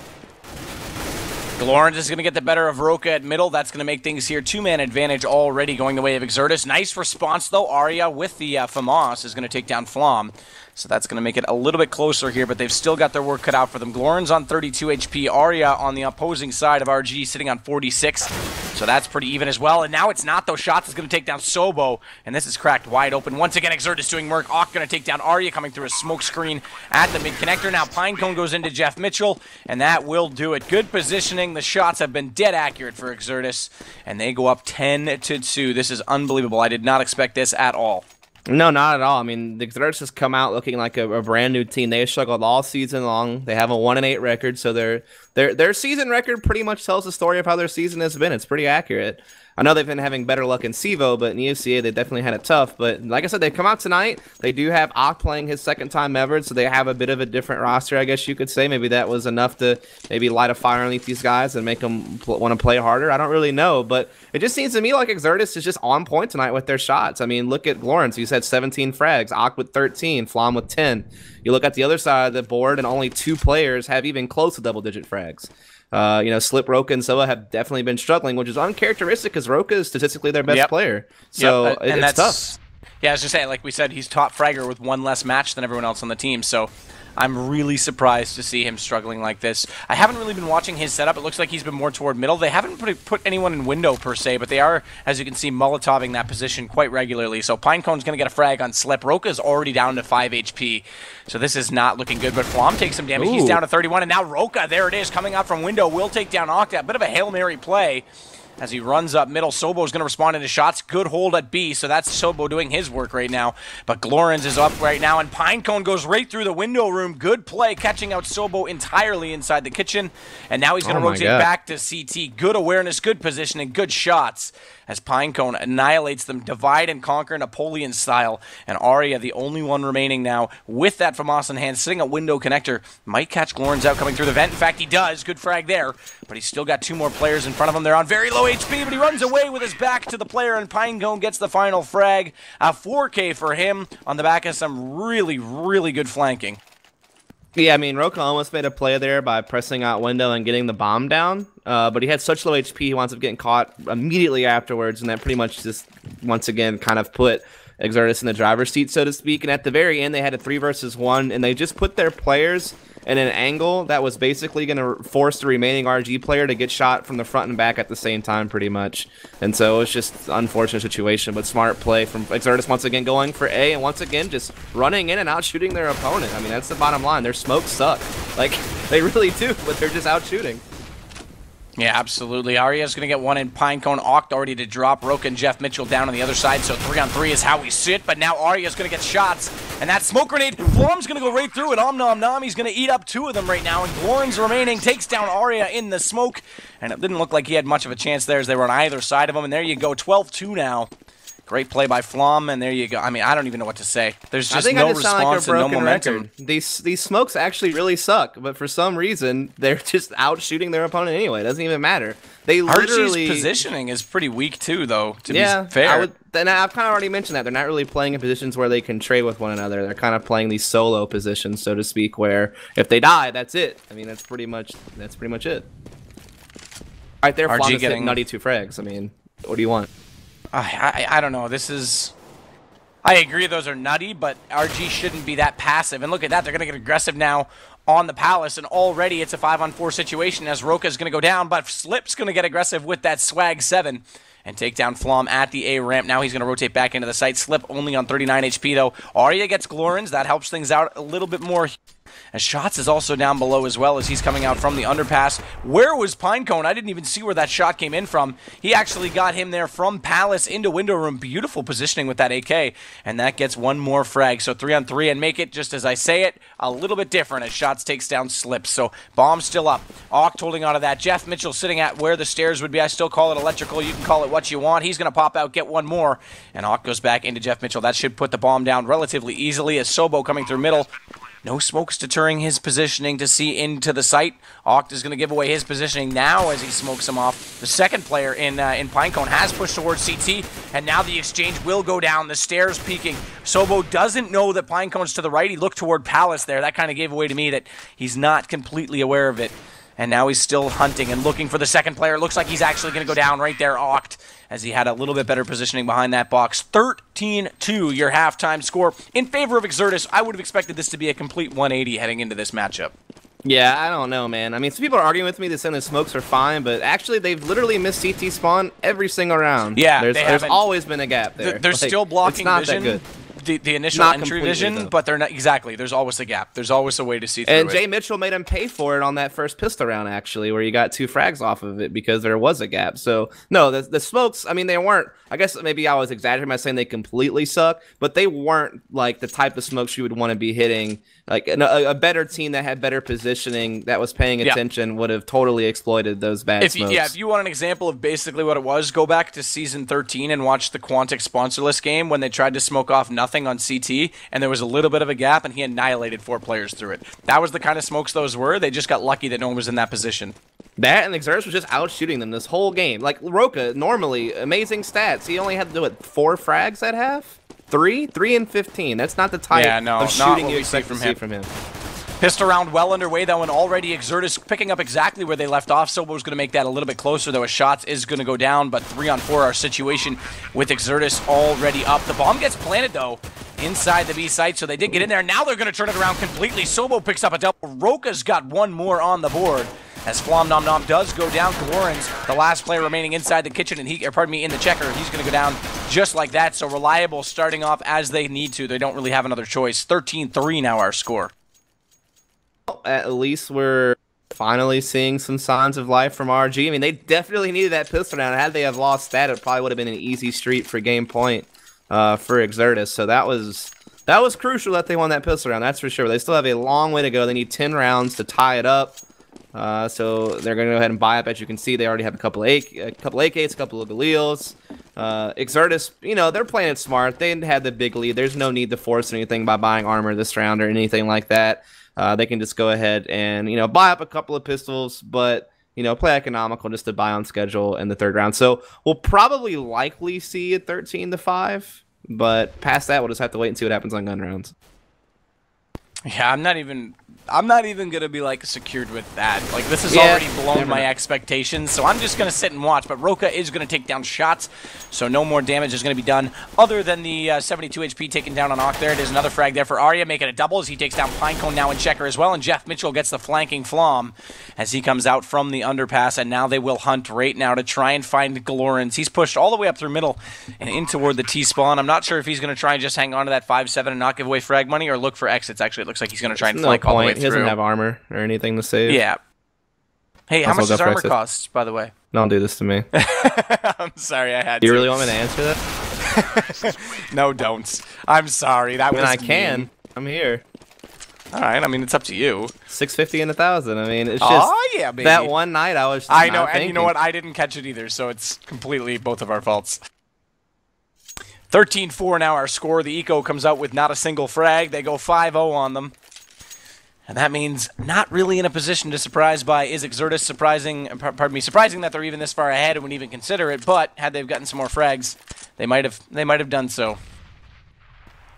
Glorens is going to get the better of Roka at middle. That's going to make things here 2-man advantage already going the way of Exertus. Nice response, though. Arya with the FAMAS is going to take down Flom. So that's going to make it a little bit closer here, but they've still got their work cut out for them. Glorens on 32 HP. Arya on the opposing side of RG sitting on 46. So that's pretty even as well. And now it's not, though. Shots is going to take down Sobo, and this is cracked wide open. Once again, Exertus doing work. Ock going to take down Arya, coming through a smoke screen at the mid-connector. Now Pinecone goes into Jeff Mitchell, and that will do it. Good positioning. The shots have been dead accurate for Exertus, and they go up 10-2. This is unbelievable. I did not expect this at all. No, not at all. I mean, the Exertus has come out looking like a brand new team. They have struggled all season long. They have a 1-8 record, so their season record pretty much tells the story of how their season has been. It's pretty accurate. I know they've been having better luck in CEVO, but in ESEA they definitely had it tough. But like I said, they come out tonight. They do have Ock playing his second time ever, so they have a bit of a different roster, I guess you could say. Maybe that was enough to maybe light a fire underneath these guys and make them want to play harder. I don't really know, but it just seems to me like Exertus is just on point tonight with their shots. I mean, look at Glorens. He's had 17 frags, Ock with 13, Flom with 10. You look at the other side of the board, and only 2 players have even close to double-digit frags. You know, Slip, Roka, and Soa have definitely been struggling, which is uncharacteristic because Roka is statistically their best player. So it's tough. Yeah, I was just saying, like we said, he's top fragger with 1 less match than everyone else on the team. So I'm really surprised to see him struggling like this. I haven't really been watching his setup. It looks like he's been more toward middle. They haven't put anyone in window per se, but they are, as you can see, Molotoving that position quite regularly. So Pinecone's going to get a frag on Slip. Roka's already down to 5 HP. So this is not looking good, but Flom takes some damage. Ooh. He's down to 31, and now Roka, there it is, coming out from window, will take down Octa. A bit of a Hail Mary play as he runs up middle. Sobo's going to respond into shots. Good hold at B, so that's Sobo doing his work right now. But Glorens is up right now, and Pinecone goes right through the window room. Good play, catching out Sobo entirely inside the kitchen. And now he's going to rotate back to CT. Good awareness, good positioning, good shots as Pinecone annihilates them, divide and conquer Napoleon style. And Arya, the only one remaining now with that FAMAS in hand, sitting at window connector, might catch Glorens out coming through the vent. In fact, he does. Good frag there, but he's still got 2 more players in front of him. They're on very low HP, but he runs away with his back to the player, and Pinecone gets the final frag. A 4K for him on the back of some really, really good flanking. Yeah, I mean, Roka almost made a play there by pressing out window and getting the bomb down, but he had such low HP, he winds up getting caught immediately afterwards, and that pretty much just, once again, kind of put Exertus in the driver's seat, so to speak. And at the very end, they had a 3 versus 1, and they just put their players in an angle that was basically going to force the remaining RG player to get shot from the front and back at the same time, pretty much. And so it was just an unfortunate situation, but smart play from Exertus once again going for A, and once again just running in and out shooting their opponent. I mean, that's the bottom line. Their smokes suck. Like, they really do, but they're just out shooting. Yeah, absolutely. Arya's going to get one in. Pinecone, Oct already to drop. Roka and Jeff Mitchell down on the other side, so 3-on-3 is how we sit. But now Arya's going to get shots, and that smoke grenade, Flom's going to go right through it. He's going to eat up 2 of them right now, and Glorens remaining takes down Arya in the smoke, and it didn't look like he had much of a chance there as they were on either side of him, and there you go, 12-2 now. Great play by Flom, and there you go. I mean, I don't even know what to say. There's just no response and no momentum. Record. These smokes actually really suck, but for some reason, they're just out shooting their opponent anyway. It doesn't even matter. They literally... RG's positioning is pretty weak, too, though, to be fair. Then I've kind of already mentioned that. They're not really playing in positions where they can trade with one another. They're kind of playing these solo positions, so to speak, where if they die, that's it. I mean, that's pretty much it. Right there, Flom is hitting nutty 2 frags. I mean, what do you want? I don't know. This is... I agree those are nutty, but RG shouldn't be that passive. And look at that. They're going to get aggressive now on the Palace, and already it's a 5-on-4 situation as Roka's going to go down, but Slip's going to get aggressive with that Swag 7 and take down Flom at the A ramp. Now he's going to rotate back into the site. Slip only on 39 HP, though. Arya gets Glorens. That helps things out a little bit more. As Shots is also down below as well as he's coming out from the underpass. Where was Pinecone? I didn't even see where that shot came in from. He actually got him there from Palace into window room. Beautiful positioning with that AK. And that gets 1 more frag. So 3-on-3 and make it, just as I say it, a little bit different as Shots takes down Slip. So bomb still up. Oct holding on to that. Jeff Mitchell sitting at where the stairs would be. I still call it electrical. You can call it what you want. He's going to pop out, get 1 more. And Oct goes back into Jeff Mitchell. That should put the bomb down relatively easily as Sobo coming through middle No smokes deterring his positioning to see into the site. Oct is going to give away his positioning now as he smokes him off. The second player in Pinecone has pushed towards CT, and now the exchange will go down. The stairs peeking. Sobo doesn't know that Pinecone's to the right. He looked toward Palace there. That kind of gave away to me that he's not completely aware of it. And now he's still hunting and looking for the second player. Looks like he's actually going to go down right there, Oct, as he had a little bit better positioning behind that box. 13-2, your halftime score in favor of Exertus. I would have expected this to be a complete 180 heading into this matchup. Yeah, I don't know, man. I mean, some people are arguing with me that saying the smokes are fine, but actually they've literally missed CT spawn every single round. Yeah, there's always been a gap there. They're still blocking it's not vision. That good. The initial entry vision, though. But they're not exactly. There's always a gap. There's always a way to see through and it. Jay Mitchell made him pay for it on that first pistol round, actually, where you got 2 frags off of it because there was a gap. So, no, the smokes, I mean, they weren't, I guess maybe I was exaggerating by saying they completely suck, but they weren't like the type of smokes you would want to be hitting. Like a better team that had better positioning that was paying attention would have totally exploited those bad smokes. If you want an example of basically what it was, go back to Season 13 and watch the Quantic sponsorless game when they tried to smoke off nothing on CT, and there was a little bit of a gap, and he annihilated 4 players through it. That was the kind of smokes those were. They just got lucky that no one was in that position. That and Exertus was just out shooting them this whole game. Like Roca, normally amazing stats. He only had to do it 4 frags at half. 3 and 15. That's not the type of shooting you expect to see from him. Pistol round well underway, though, and already Exertus picking up exactly where they left off. Sobo's going to make that a little bit closer, though. A shot is going to go down, but 3-on-4 our situation with Exertus already up. The bomb gets planted, though, inside the B site, so they did get in there. Now they're going to turn it around completely. Sobo picks up a double. Roca's got one more on the board. As Flom Nom Nom does go down, Glorans, the last player remaining inside the kitchen, and in the checker, he's going to go down just like that. So RELiABLE starting off as they need to. They don't really have another choice. 13-3 now our score. At least we're finally seeing some signs of life from RG. I mean, they definitely needed that pistol round. Had they have lost that, it probably would have been an easy street for game point for Exertus. So that was crucial that they won that pistol round. That's for sure. They still have a long way to go. They need 10 rounds to tie it up. So they're going to go ahead and buy up. As you can see, they already have a couple AKs, a couple of Galils. Exertus, you know, they're playing it smart. They had the big lead. There's no need to force anything by buying armor this round or anything like that. They can just go ahead and, you know, buy up a couple of pistols, but, you know, play economical just to buy on schedule in the 3rd round. So we'll probably likely see a 13-5, but past that, we'll just have to wait and see what happens on gun rounds. Yeah, I'm not even gonna be like secured with that. Like, this has already blown my expectations, so I'm just gonna sit and watch. But Roca is gonna take down shots, so no more damage is gonna be done other than the 72 HP taken down on Oct. There it is, another frag there for Arya, making a double as he takes down Pinecone now in checker as well. And Jeff Mitchell gets the flanking Flom as he comes out from the underpass, and now they will hunt right now to try and find Glorans. He's pushed all the way up through middle and in toward the T-spawn. I'm not sure if he's gonna try and just hang on to that 5-7 and not give away frag money or look for exits. Actually, it looks like he's gonna try and flank all the way through. He doesn't have armor or anything to save. Yeah. Hey, how much does armor cost, by the way? Don't do this to me. I'm sorry, I had to. You really want me to answer that? No, don't. I'm sorry. That was I can. Mean. I'm here. All right. I mean, it's up to you. 650 and 1,000. I mean, it's just yeah, baby. That one night I was. I know, and you know what? I didn't catch it either, so it's completely both of our faults. 13-4 now our score. The Eco comes out with not a single frag. They go 5-0 on them. And that means not really in a position to surprise by is Exertus surprising that they're even this far ahead and wouldn't even consider it, but had they've gotten some more frags, they might have done so.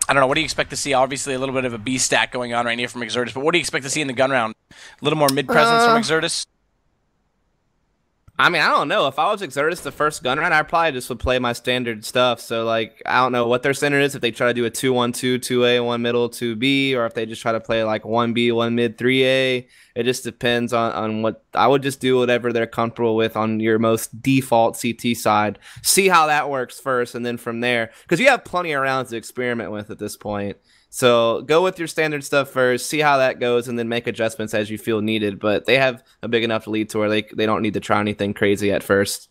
I don't know, what do you expect to see? Obviously a little bit of a B stack going on right here from Exertus, but what do you expect to see in the gun round? A little more mid presence from Exertus? I mean, I don't know. If I was Exertus the first gun round, I probably just would play my standard stuff. So, like, I don't know what their standard is. If they try to do a 2-1-2, 2A, 1 middle, 2B, or if they just try to play like 1B, 1 mid, 3A. It just depends on what. I would just do whatever they're comfortable with on your most default CT side. See how that works first, and then from there, because you have plenty of rounds to experiment with at this point. So go with your standard stuff first, see how that goes, and then make adjustments as you feel needed. But they have a big enough lead to where they don't need to try anything crazy at first.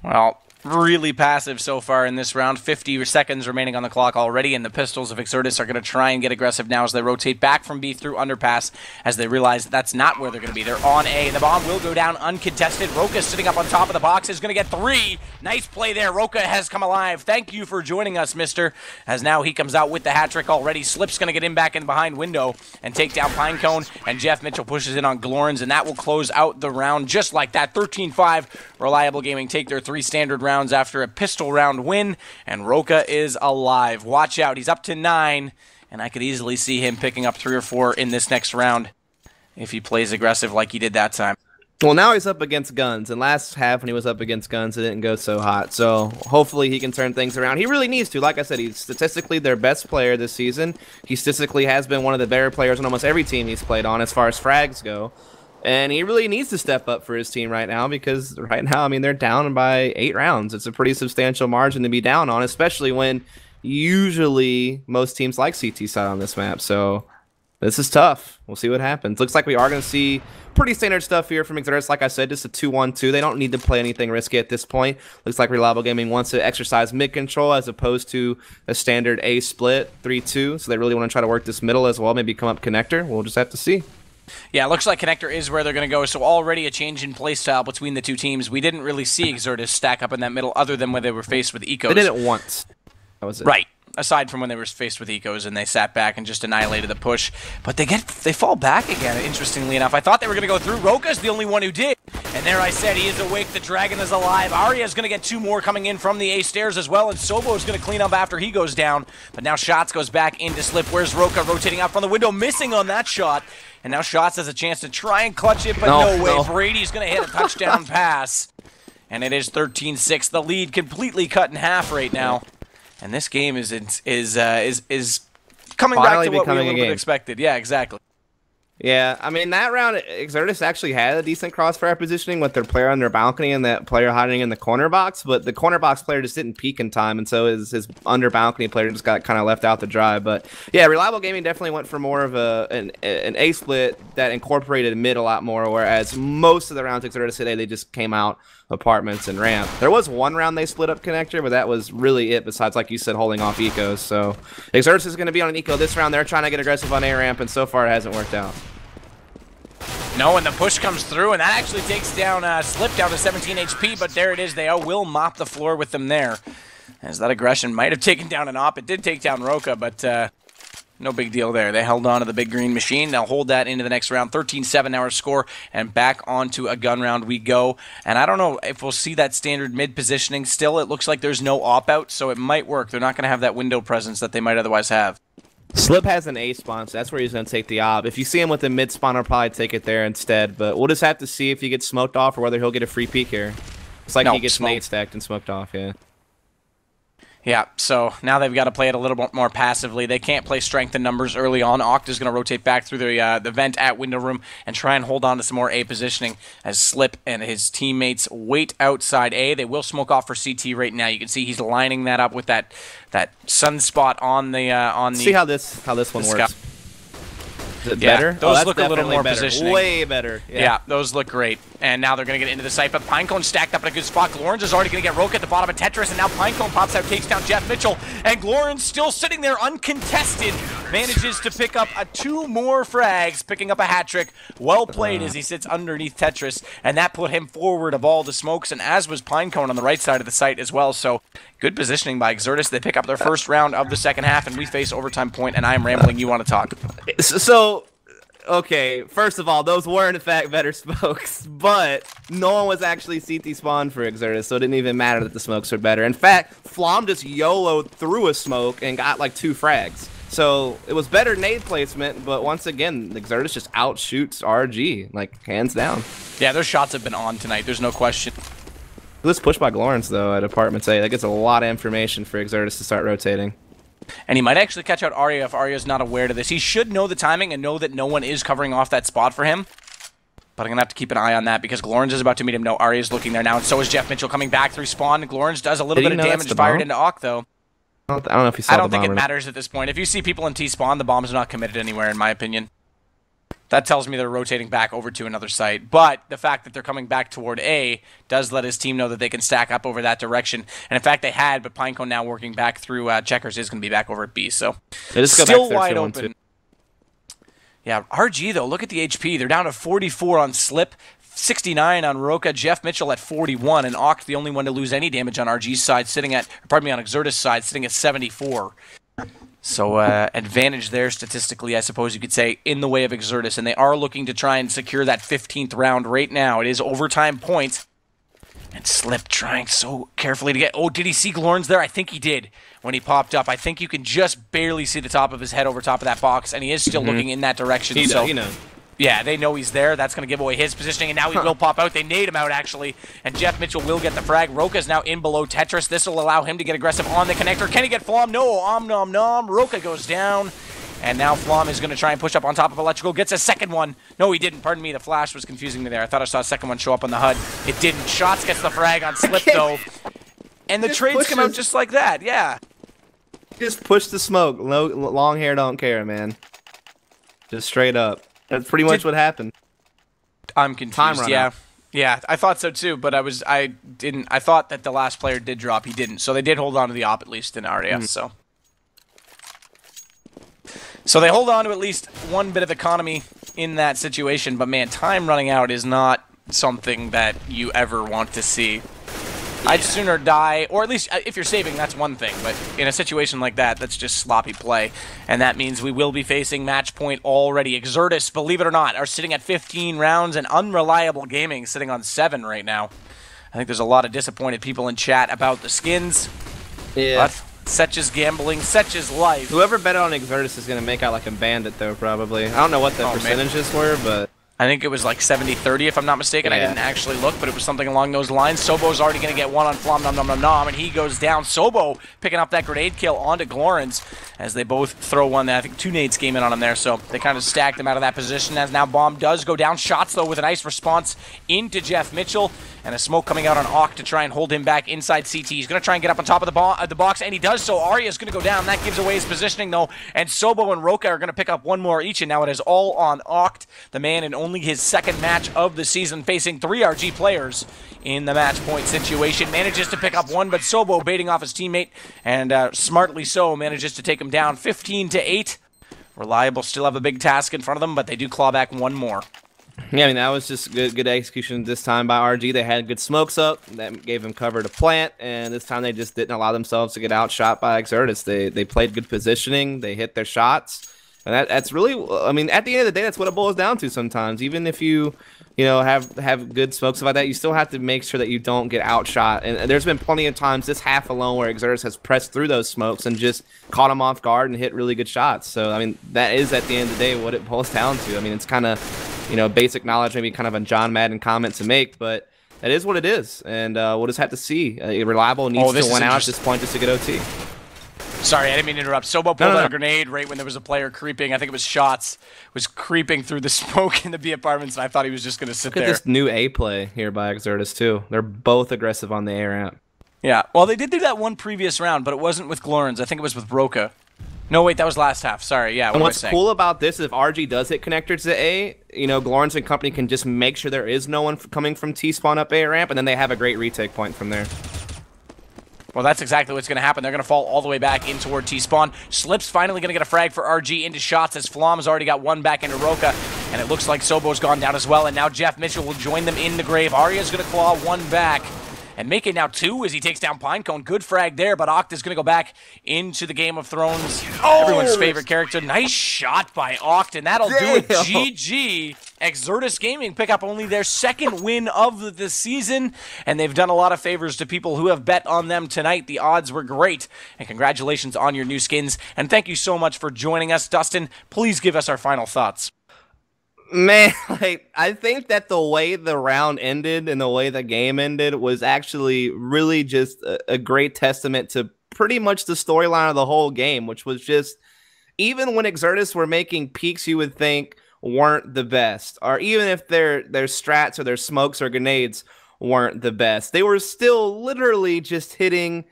Well, really passive so far in this round. 50 seconds remaining on the clock already, and the Pistols of Exertus are going to try and get aggressive now as they rotate back from B through underpass as they realize that's not where they're going to be. They're on A. The bomb will go down uncontested. Roka sitting up on top of the box is going to get 3. Nice play there. Roka has come alive. Thank you for joining us, mister, as now he comes out with the hat trick already. Slip's going to get in back in behind window and take down Pinecone, and Jeff Mitchell pushes in on Glorns, and that will close out the round just like that. 13-5. RELiABLE Gaming take their 3 standard rounds after a pistol round win, and Roka is alive. Watch out, he's up to 9, and I could easily see him picking up 3 or 4 in this next round if he plays aggressive like he did that time. Well, now he's up against Guns, and last half when he was up against Guns, it didn't go so hot. So hopefully he can turn things around. He really needs to. Like I said, he's statistically their best player this season. He statistically has been one of the better players on almost every team he's played on as far as frags go. And he really needs to step up for his team right now because right now, I mean, they're down by 8 rounds. It's a pretty substantial margin to be down on, especially when usually most teams like CT side on this map. So this is tough. We'll see what happens. Looks like we are going to see pretty standard stuff here from Exertus. Like I said, just a 2-1-2. They don't need to play anything risky at this point. Looks like RELiABLE Gaming wants to exercise mid control as opposed to a standard A split 3-2. So they really want to try to work this middle as well. Maybe come up connector. We'll just have to see. Yeah, it looks like connector is where they're going to go, so already a change in playstyle between the two teams. We didn't really see Exertus stack up in that middle other than when they were faced with Ecos. They did it once. That was it. Right. Aside from when they were faced with Ecos and they sat back and just annihilated the push. But they fall back again, interestingly enough. I thought they were going to go through. Roka's the only one who did. And there I said, he is awake. The dragon is alive. Arya's going to get 2 more coming in from the A stairs as well. And Sobo's going to clean up after he goes down. But now Shots goes back into Slip. Where's Roka rotating out from the window, missing on that shot. And now Shots has a chance to try and clutch it, but no way. Brady's going to hit a touchdown pass. And it is 13-6. The lead completely cut in half right now. And this game is coming back to what we a little bit expected. Yeah, exactly. Yeah, I mean, that round, Exertus actually had a decent crossfire positioning with their player on their balcony and that player hiding in the corner box, but the corner box player just didn't peek in time, and so his under balcony player just got kind of left out to dry. But yeah, RELiABLE Gaming definitely went for more of an A split that incorporated mid a lot more, whereas most of the rounds Exertus today, they just came out apartments and ramp. There was one round they split up connector, but that was really it, besides, like you said, holding off ecos. So Exertus is going to be on an eco this round. They're trying to get aggressive on A ramp, and so far it hasn't worked out. No, and the push comes through, and that actually takes down Slip down to 17 HP, but there it is. They will mop the floor with them there. As that aggression might have taken down an op. It did take down Roka, but no big deal there. They held on to the big green machine. They'll hold that into the next round. 13-7 our score, and back onto a gun round we go. And I don't know if we'll see that standard mid positioning still. It looks like there's no op out, so it might work. They're not going to have that window presence that they might otherwise have. Slip has an A spawn, so that's where he's going to take the op. If you see him with a mid spawn, I'll probably take it there instead. But we'll just have to see if he gets smoked off or whether he'll get a free peek here. It's like he gets nade stacked and smoked off, yeah. Yeah, so now they've got to play it a little bit more passively. They can't play strength in numbers early on. Octa's going to rotate back through the vent at window room and try and hold on to some more A positioning as Slip and his teammates wait outside A. They will smoke off for CT right now. You can see he's lining that up with that sunspot on the. See how this one works. Is it better? Those look a little more positioning. Way better. Yeah, those look great. And now they're going to get into the site, but Pinecone stacked up in a good spot. Glorns is already going to get Roka at the bottom of Tetris, and now Pinecone pops out, takes down Jeff Mitchell, and Glorns still sitting there uncontested, manages to pick up 2 more frags, picking up a hat trick. Well played as he sits underneath Tetris, and that put him forward of all the smokes, and as was Pinecone on the right side of the site as well. So good positioning by Exertus. They pick up their first round of the second half, and we face overtime point, and I'm rambling. You want to talk. So okay, first of all, those were in fact better smokes, but no one was actually CT spawned for Exertus, so it didn't even matter that the smokes were better. In fact, Flom just YOLO'd through a smoke and got like 2 frags. So it was better nade placement, but once again, Exertus just outshoots RG, like hands down. Yeah, their shots have been on tonight, there's no question. This push by Glorns though at apartments A, that gets a lot of information for Exertus to start rotating. And he might actually catch out Arya if Arya's not aware to this. He should know the timing and know that no one is covering off that spot for him. But I'm going to have to keep an eye on that because Glorns is about to meet him. No, Arya's looking there now, and so is Jeff Mitchell coming back through spawn. Glorns does a little bit of damage fired into Ock, though. I don't know if he saw I don't think it matters at this point. If you see people in T-spawn, the bomb's not committed anywhere, in my opinion. that tells me they're rotating back over to another site. But the fact that they're coming back toward A does let his team know that they can stack up over that direction. And in fact, they had, but Pinecone now working back through Checkers is going to be back over at B. So still wide open. Yeah, RG, though, look at the HP. They're down to 44 on Slip, 69 on Roka, Jeff Mitchell at 41, and Oct, the only one to lose any damage on RG's side, sitting at, pardon me, on Exertus' side, sitting at 74. So advantage there statistically, I suppose you could say, in the way of Exertus, and they are looking to try and secure that 15th round right now. It is overtime points, and Slip trying so carefully to get... Oh, did he see Glorns there? I think he did when he popped up. I think you can just barely see the top of his head over top of that box, and he is still looking in that direction. He knows. Yeah, they know he's there. That's going to give away his positioning, and now he will pop out. They nade him out, actually, and Jeff Mitchell will get the frag. Roka's now in below Tetris. This will allow him to get aggressive on the connector. Can he get Flom? No, nom nom. Roka goes down, and now Flom is going to try and push up on top of Electrical. Gets a second one. No, he didn't. Pardon me, the flash was confusing me there. I thought I saw a second one show up on the HUD. It didn't. Shots gets the frag on Slip, though, and the trades come out just like that, yeah. Just push the smoke. Long hair don't care, man. Just straight up. That's pretty much what happened. I'm confused. Yeah, I thought so too, but I thought that the last player did drop. He didn't, so they did hold on to the op at least in RES. So they hold on to at least one bit of economy in that situation. But man, time running out is not something that you ever want to see. I'd sooner die, or at least if you're saving, that's one thing. But in a situation like that, that's just sloppy play. And that means we will be facing match point already. Exertus, believe it or not, are sitting at 15 rounds, and RELiABLE Gaming sitting on 7 right now. I think there's a lot of disappointed people in chat about the skins. Yeah. But such is gambling, such is life. Whoever bet on Exertus is going to make out like a bandit, though, probably. I don't know what the percentages were, but... I think it was like 70-30, if I'm not mistaken. Yeah. I didn't actually look, but it was something along those lines. Sobo's already going to get one on Flom Nom Nom Nom Nom, and he goes down. Sobo picking up that grenade kill onto Glorens as they both throw one. I think 2 nades came in on him there, so they kind of stacked him out of that position as now Bomb does go down. Shots, though, with a nice response into Jeff Mitchell, and a smoke coming out on Oct to try and hold him back inside CT. He's going to try and get up on top of the box, and he does so. Arya's going to go down. That gives away his positioning, though, and Sobo and Roka are going to pick up one more each, and now it is all on Oct, the man in only his second match of the season, facing 3 RG players in the match point situation. Manages to pick up one, but Sobo baiting off his teammate, and smartly so manages to take him down 15-8. RELiABLE still have a big task in front of them, but they do claw back one more. Yeah, I mean, that was just good execution this time by RG. They had good smokes up. That gave them cover to plant, and this time they just didn't allow themselves to get outshot by Exertus. They played good positioning. They hit their shots. And that's really, I mean, at the end of the day, that's what it boils down to sometimes. Even if you have good smokes like that, you still have to make sure that you don't get outshot. And there's been plenty of times this half alone where Exertus has pressed through those smokes and just caught them off guard and hit really good shots. So, I mean, that is at the end of the day what it boils down to. I mean, it's kind of, basic knowledge, maybe kind of a John Madden comment to make, but that is what it is. And we'll just have to see. RELiABLE needs to win out at this point just to get OT. Sorry, I didn't mean to interrupt. Sobo pulled out a grenade right when there was a player creeping. I think it was Shots. Was creeping through the smoke in the B apartments, and I thought he was just going to sit there. Look at this new A play here by Exertus, too. They're both aggressive on the A ramp. Yeah, well, they did do that one previous round, but it wasn't with Glorens. I think it was with Roka. No, wait, that was last half. Sorry, yeah. And what's cool about this is if RG does hit connector to A, Glorens and company can just make sure there is no one coming from T-spawn up A ramp, and then they have a great retake point from there. Well, that's exactly what's going to happen. They're going to fall all the way back in toward T-spawn. Slip's finally going to get a frag for RG into Shots as Flom's already got one back into Roka, and it looks like Sobo's gone down as well, and now Jeff Mitchell will join them in the grave. Arya's going to claw one back and make it now 2 as he takes down Pinecone. Good frag there, but Oct is going to go back into the Game of Thrones. Everyone's favorite character. Nice shot by Oct, and that'll do it. GG. Exertus Gaming pick up only their 2nd win of the season, and they've done a lot of favors to people who have bet on them tonight. The odds were great, and congratulations on your new skins, and thank you so much for joining us. Dustin, please give us our final thoughts. Man, I think that the way the round ended and the way the game ended was actually really just a great testament to pretty much the storyline of the whole game, which was just, even when Exertus were making peaks you would think weren't the best, or even if their strats or their smokes or grenades weren't the best, they were still literally just hitting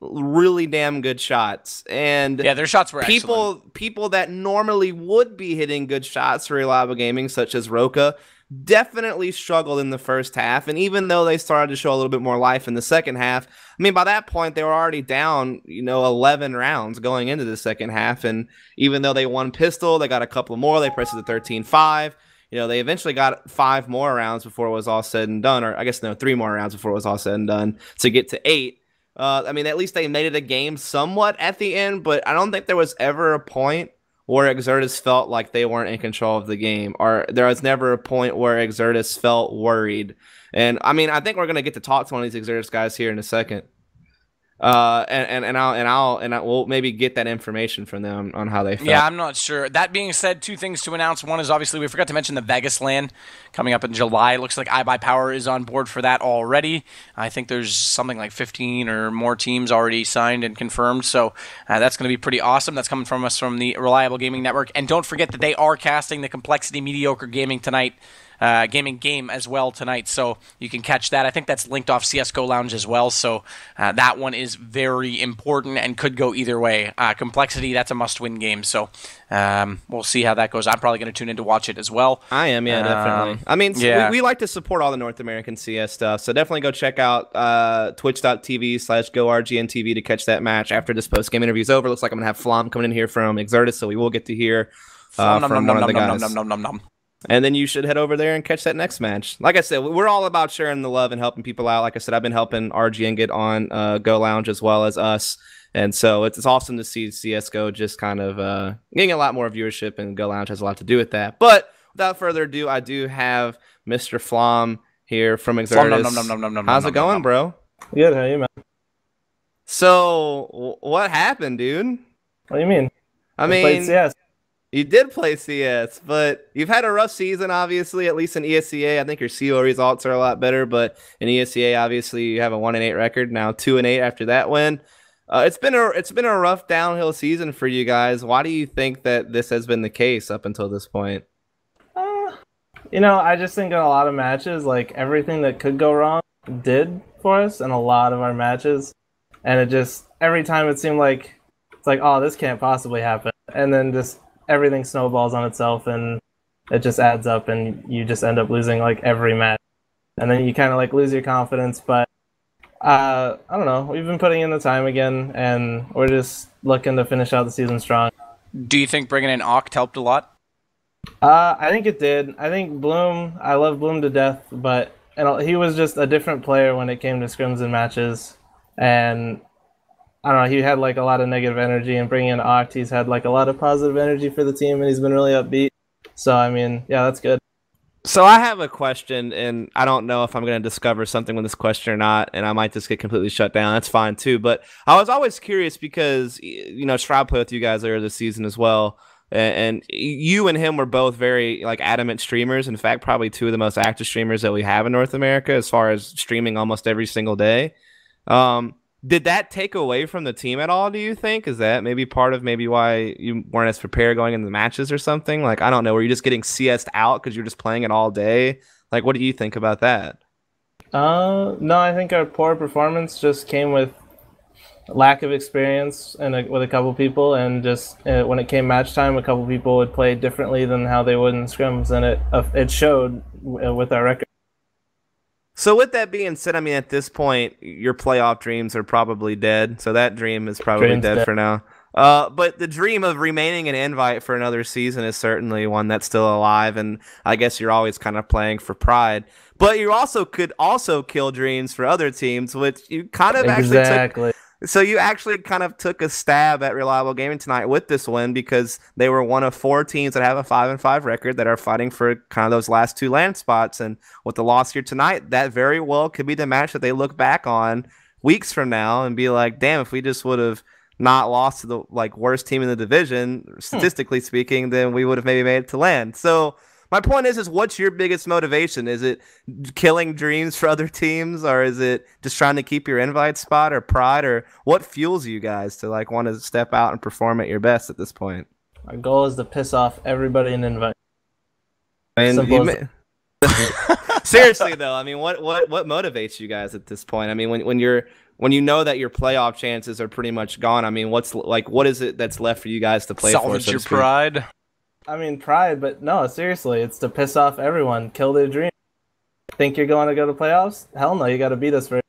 really damn good shots. And yeah, their shots were excellent. People that normally would be hitting good shots for Reliable Gaming, such as Roka, definitely struggled in the first half. And even though they started to show a little bit more life in the second half, I mean, by that point, they were already down, 11 rounds going into the second half. And even though they won pistol, they got a couple more. They pressed it to 13-5. They eventually got 5 more rounds before it was all said and done. Or I guess, no, 3 more rounds before it was all said and done to get to 8. I mean, at least they made it a game somewhat at the end, but I don't think there was ever a point where Exertus felt like they weren't in control of the game, or there was never a point where Exertus felt worried. And I mean, I think we're gonna get to talk to one of these Exertus guys here in a second. We'll maybe get that information from them on how they felt. Yeah, I'm not sure. That being said, 2 things to announce. One is obviously we forgot to mention the Vegas LAN coming up in July. Looks like iBuyPower is on board for that already. I think there's something like 15 or more teams already signed and confirmed. So that's going to be pretty awesome. That's coming from us from the Reliable Gaming Network. And don't forget that they are casting the Complexity Mediocre Gaming tonight. Gaming game as well tonight, so you can catch that. I think that's linked off CSGO Lounge as well, so that one is very important and could go either way. Complexity, that's a must-win game, so we'll see how that goes. I'm probably going to tune in to watch it as well. I am, yeah, definitely. I mean, yeah. we like to support all the North American CS stuff, so definitely go check out twitch.tv/GoRGNTV to catch that match after this post-game interview is over. Looks like I'm going to have Flom coming in here from Exertus, so we will get to hear from one of the guys. And then you should head over there and catch that next match. Like I said, we're all about sharing the love and helping people out. Like I said, I've been helping RGN get on Go Lounge as well as us. And so it's awesome to see CSGO just kind of getting a lot more viewership, and Go Lounge has a lot to do with that. But without further ado, I do have Mr. Flom here from Exertus. How's it going, bro? Good, how are you, man? So, what happened, dude? What do you mean? I mean, played CS. You did play CS, but you've had a rough season, obviously, at least in ESEA. I think your CO results are a lot better, but in ESEA, obviously, you have a 1-8 record, now 2-8 after that win. It's been a rough downhill season for you guys. Why do you think that this has been the case up until this point? I just think in a lot of matches, like, everything that could go wrong did for us in a lot of our matches. And it just, every time it seemed like, it's like, oh, this can't possibly happen. And then just everything snowballs on itself, and it just adds up, and you just end up losing like every match, and then you kind of like lose your confidence. But I don't know, we've been putting in the time again, and we're just looking to finish out the season strong. Do you think bringing in Oct helped a lot? I think it did. I think Bloom, I love Bloom to death, but he was just a different player when it came to scrims and matches, and I don't know, he had like a lot of negative energy, and bringing in Oct, he's had like a lot of positive energy for the team, and he's been really upbeat. So, I mean, yeah, that's good. So I have a question, and I don't know if I'm going to discover something with this question or not, and I might just get completely shut down. That's fine too. But I was always curious because, Shroud played with you guys earlier this season as well, and you and him were both very like adamant streamers. In fact, probably 2 of the most active streamers that we have in North America as far as streaming almost every single day. Did that take away from the team at all, do you think? Is that maybe part of why you weren't as prepared going into the matches or something? Like, I don't know, were you just getting CS'd out because you're just playing it all day? Like, what do you think about that? No, I think our poor performance just came with lack of experience and with a couple people, and just when it came match time, a couple people would play differently than how they would in scrims, and it showed with our record. So with that being said, I mean, at this point, your playoff dreams are probably dead. So that dream is probably dead for now. But the dream of remaining an invite for another season is certainly one that's still alive. And I guess you're always kind of playing for pride. But you also could kill dreams for other teams, which you kind of actually took. So you actually kind of took a stab at Reliable Gaming tonight with this win, because they were one of 4 teams that have a 5-5 record that are fighting for kind of those last 2 land spots. And with the loss here tonight, that very well could be the match that they look back on weeks from now and be like, damn, if we just would have not lost to the worst team in the division, statistically speaking, then we would have maybe made it to land. So my point is what's your biggest motivation? Is it killing dreams for other teams, or is it just trying to keep your invite spot, or pride, or what fuels you guys to want to step out and perform at your best at this point? Our goal is to piss off everybody in invite. Seriously though, I mean, what motivates you guys at this point? I mean, when you're when you know that your playoff chances are pretty much gone, I mean, what is it that's left for you guys to play for? Salvage your pride. I mean, pride, but no, seriously, it's to piss off everyone, kill their dream. Think you're going to go to playoffs? Hell no, you got to beat us first.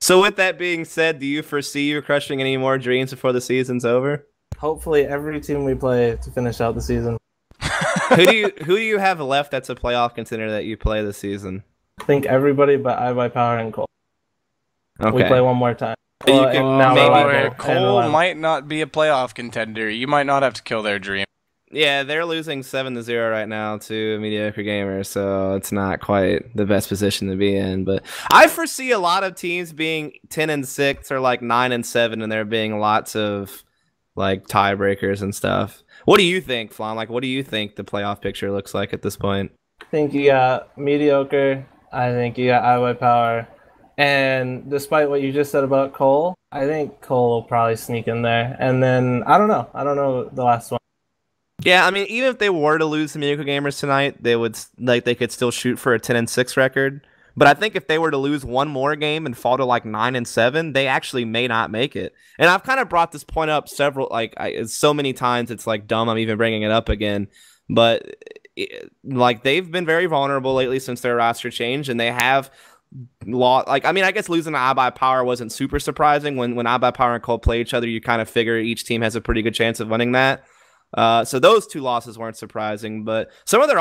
So with that being said, do you foresee you crushing any more dreams before the season's over? Hopefully, every team we play to finish out the season. Who do you have left that's a playoff contender that you play this season? I think everybody but iBuyPower and Cole. Okay. We play one more time. You can maybe Cole might not be a playoff contender. You might not have to kill their dream. Yeah, they're losing 7-0 right now to Mediocre Gamers, so it's not quite the best position to be in. But I foresee a lot of teams being 10-6 or like 9-7, and there being lots of like tiebreakers and stuff. What do you think, Flom? Like, what do you think the playoff picture looks like at this point? I think you got Mediocre. I think you got iBuyPower. And despite what you just said about Cole, I think Cole will probably sneak in there. And then, I don't know the last one. Yeah, I mean, even if they were to lose to Mediocre Gamers tonight, they could still shoot for a 10-6 record. But I think if they were to lose one more game and fall to like 9-7, they actually may not make it. And I've kind of brought this point up so many times, it's like dumb I'm even bringing it up again. But like they've been very vulnerable lately since their roster changed, and they have lost. Like, I mean, I guess losing to iBuyPower wasn't super surprising. When iBuyPower and Cole play each other, you kind of figure each team has a pretty good chance of winning that. So those two losses weren't surprising, but some of their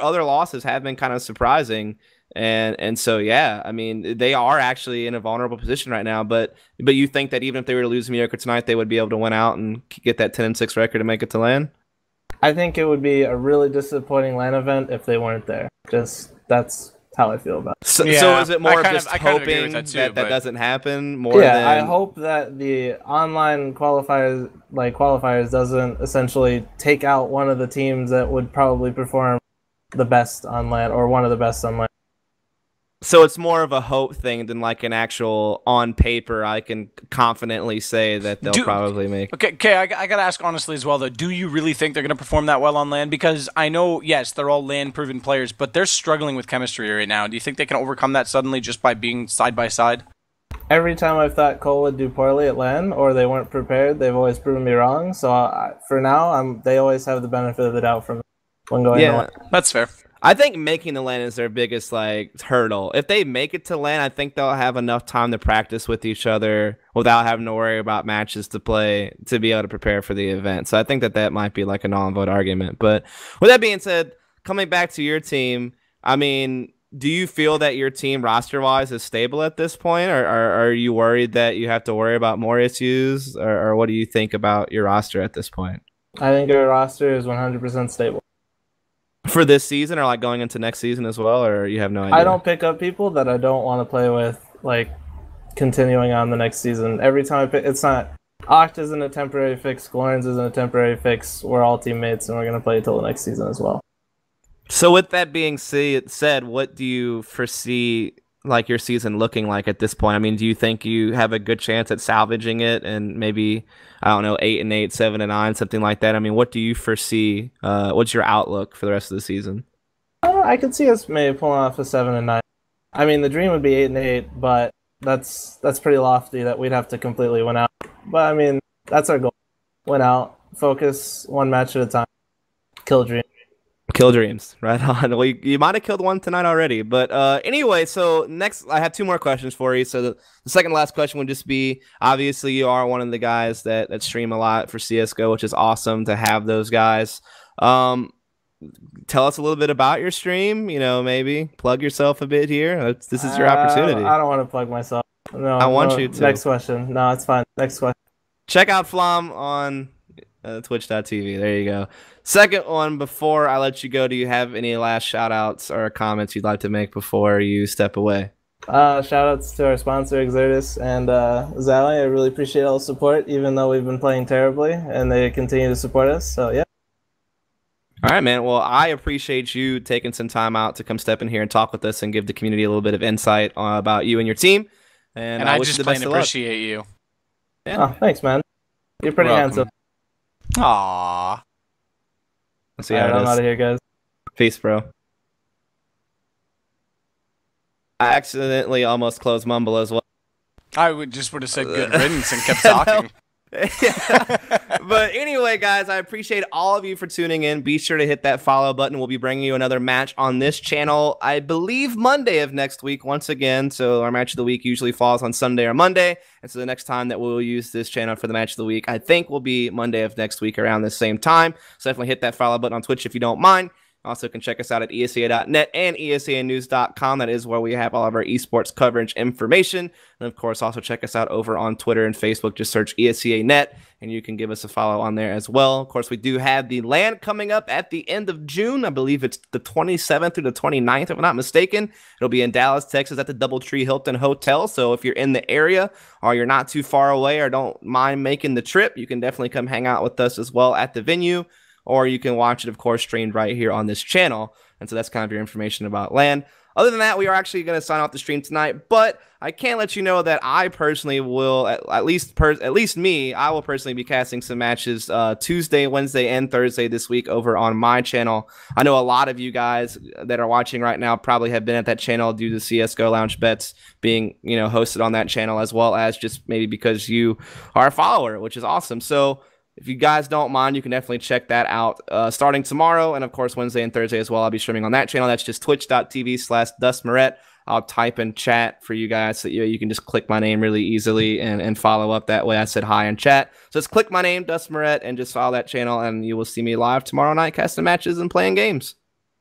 other losses have been kind of surprising. And so, yeah, I mean, they are actually in a vulnerable position right now, but you think that even if they were to lose Mediocre tonight, they would be able to win out and get that 10-6 record to make it to LAN? I think it would be a really disappointing LAN event if they weren't there. That's how I feel about it. So is it more just hoping that doesn't happen? I hope that the online qualifiers doesn't essentially take out one of the teams that would probably perform the best on LAN or one of the best on LAN. So it's more of a hope thing than like an actual on paper. I can confidently say that they'll probably make. Okay. I gotta ask honestly as well though. Do you really think they're gonna perform that well on LAN? Because I know, yes, they're all LAN proven players, but they're struggling with chemistry right now. Do you think they can overcome that suddenly just by being side by side? Every time I've thought Cole would do poorly at LAN or they weren't prepared, they've always proven me wrong. So for now, they always have the benefit of the doubt from when going to LAN. That's fair. I think making the LAN is their biggest hurdle. If they make it to LAN, I think they'll have enough time to practice with each other without having to worry about matches to play to be able to prepare for the event. So I think that might be like a non-vote argument. But with that being said, coming back to your team, I mean, do you feel that your team roster-wise is stable at this point, or are you worried that you have to worry about more issues, or what do you think about your roster at this point? I think our roster is 100% stable. For this season, or like going into next season as well, or you have no idea? I don't pick up people that I don't want to play with, like, continuing on the next season. Every time I pick, it's not, Oct isn't a temporary fix, Glorns isn't a temporary fix, we're all teammates, and we're going to play until the next season as well. So with that being said, what do you foresee like your season looking like at this point? I mean, do you think you have a good chance at salvaging it and maybe, I don't know, 8-8, 7-9, something like that? I mean, what do you foresee? What's your outlook for the rest of the season? I could see us maybe pulling off a 7-9. I mean, the dream would be 8-8, but that's pretty lofty that we'd have to completely win out. But I mean, that's our goal: win out, focus one match at a time, kill dream. Kill dreams, right on. Well, you might have killed one tonight already. But anyway, so next, I have two more questions for you. So the second to last question would just be, obviously, you are one of the guys that stream a lot for CSGO, which is awesome to have those guys. Tell us a little bit about your stream. You know, maybe plug yourself a bit here. This is your opportunity. I don't want to plug myself. No, I want you to. Next question. No, it's fine. Next question. Check out Flom on twitch.tv. There you go. Second one, before I let you go, do you have any last shout outs or comments you'd like to make before you step away? Shout outs to our sponsor Exertus and Zally. I really appreciate all the support, even though we've been playing terribly, and they continue to support us. So yeah. All right, man. Well, I appreciate you taking some time out to come step in here and talk with us and give the community a little bit of insight about you and your team. And I wish you the best of luck. Appreciate you. Yeah. Oh, thanks, man. You're pretty handsome. Aww. Let's see how I'm out of here, guys. Peace, bro. I accidentally almost closed Mumble as well. I would have said good riddance and kept talking. But anyway, guys, I appreciate all of you for tuning in. Be sure to hit that follow button. We'll be bringing you another match on this channel, I believe Monday of next week once again. So our match of the week usually falls on Sunday or Monday. And so the next time that we'll use this channel for the match of the week, I think will be Monday of next week around the same time. So definitely hit that follow button on Twitch if you don't mind. Also can check us out at ESEA.net and ESEAnews.com. That is where we have all of our esports coverage information. And of course, also check us out over on Twitter and Facebook. Just search ESEA.net and you can give us a follow on there as well. Of course, we do have the LAN coming up at the end of June. I believe it's the 27th through the 29th, if I'm not mistaken. It'll be in Dallas, Texas at the Doubletree Hilton Hotel. So if you're in the area or you're not too far away or don't mind making the trip, you can definitely come hang out with us as well at the venue. Or you can watch it, of course, streamed right here on this channel. And so that's kind of your information about LAN. Other than that, we are actually going to sign off the stream tonight. But I can let you know that I personally will, at least me, I will personally be casting some matches Tuesday, Wednesday, and Thursday this week over on my channel. I know a lot of you guys that are watching right now probably have been at that channel due to CSGO Lounge Bets being, hosted on that channel, as well as just maybe because you are a follower, which is awesome. So if you guys don't mind, you can definitely check that out starting tomorrow. And of course, Wednesday and Thursday as well. I'll be streaming on that channel. That's just twitch.tv/DustMoret. I'll type in chat for you guys so you can just click my name really easily and follow up that way. I said hi in chat. So just click my name, DustMoret, and just follow that channel. And you will see me live tomorrow night casting matches and playing games.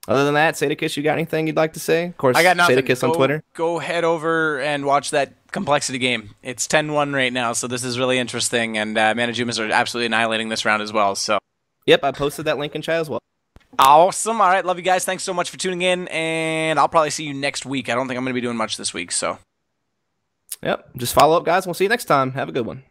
Other than that, Sadakis, you got anything you'd like to say? Of course, I got nothing. Sadakis on Twitter. Go head over and watch that complexity game. It's 10-1 right now, so this is really interesting. And Manajumas are absolutely annihilating this round as well. So, yep, I posted that link in chat as well. Awesome. All right, love you guys. Thanks so much for tuning in, and I'll probably see you next week. I don't think I'm going to be doing much this week. So, yep, just follow up, guys. We'll see you next time. Have a good one.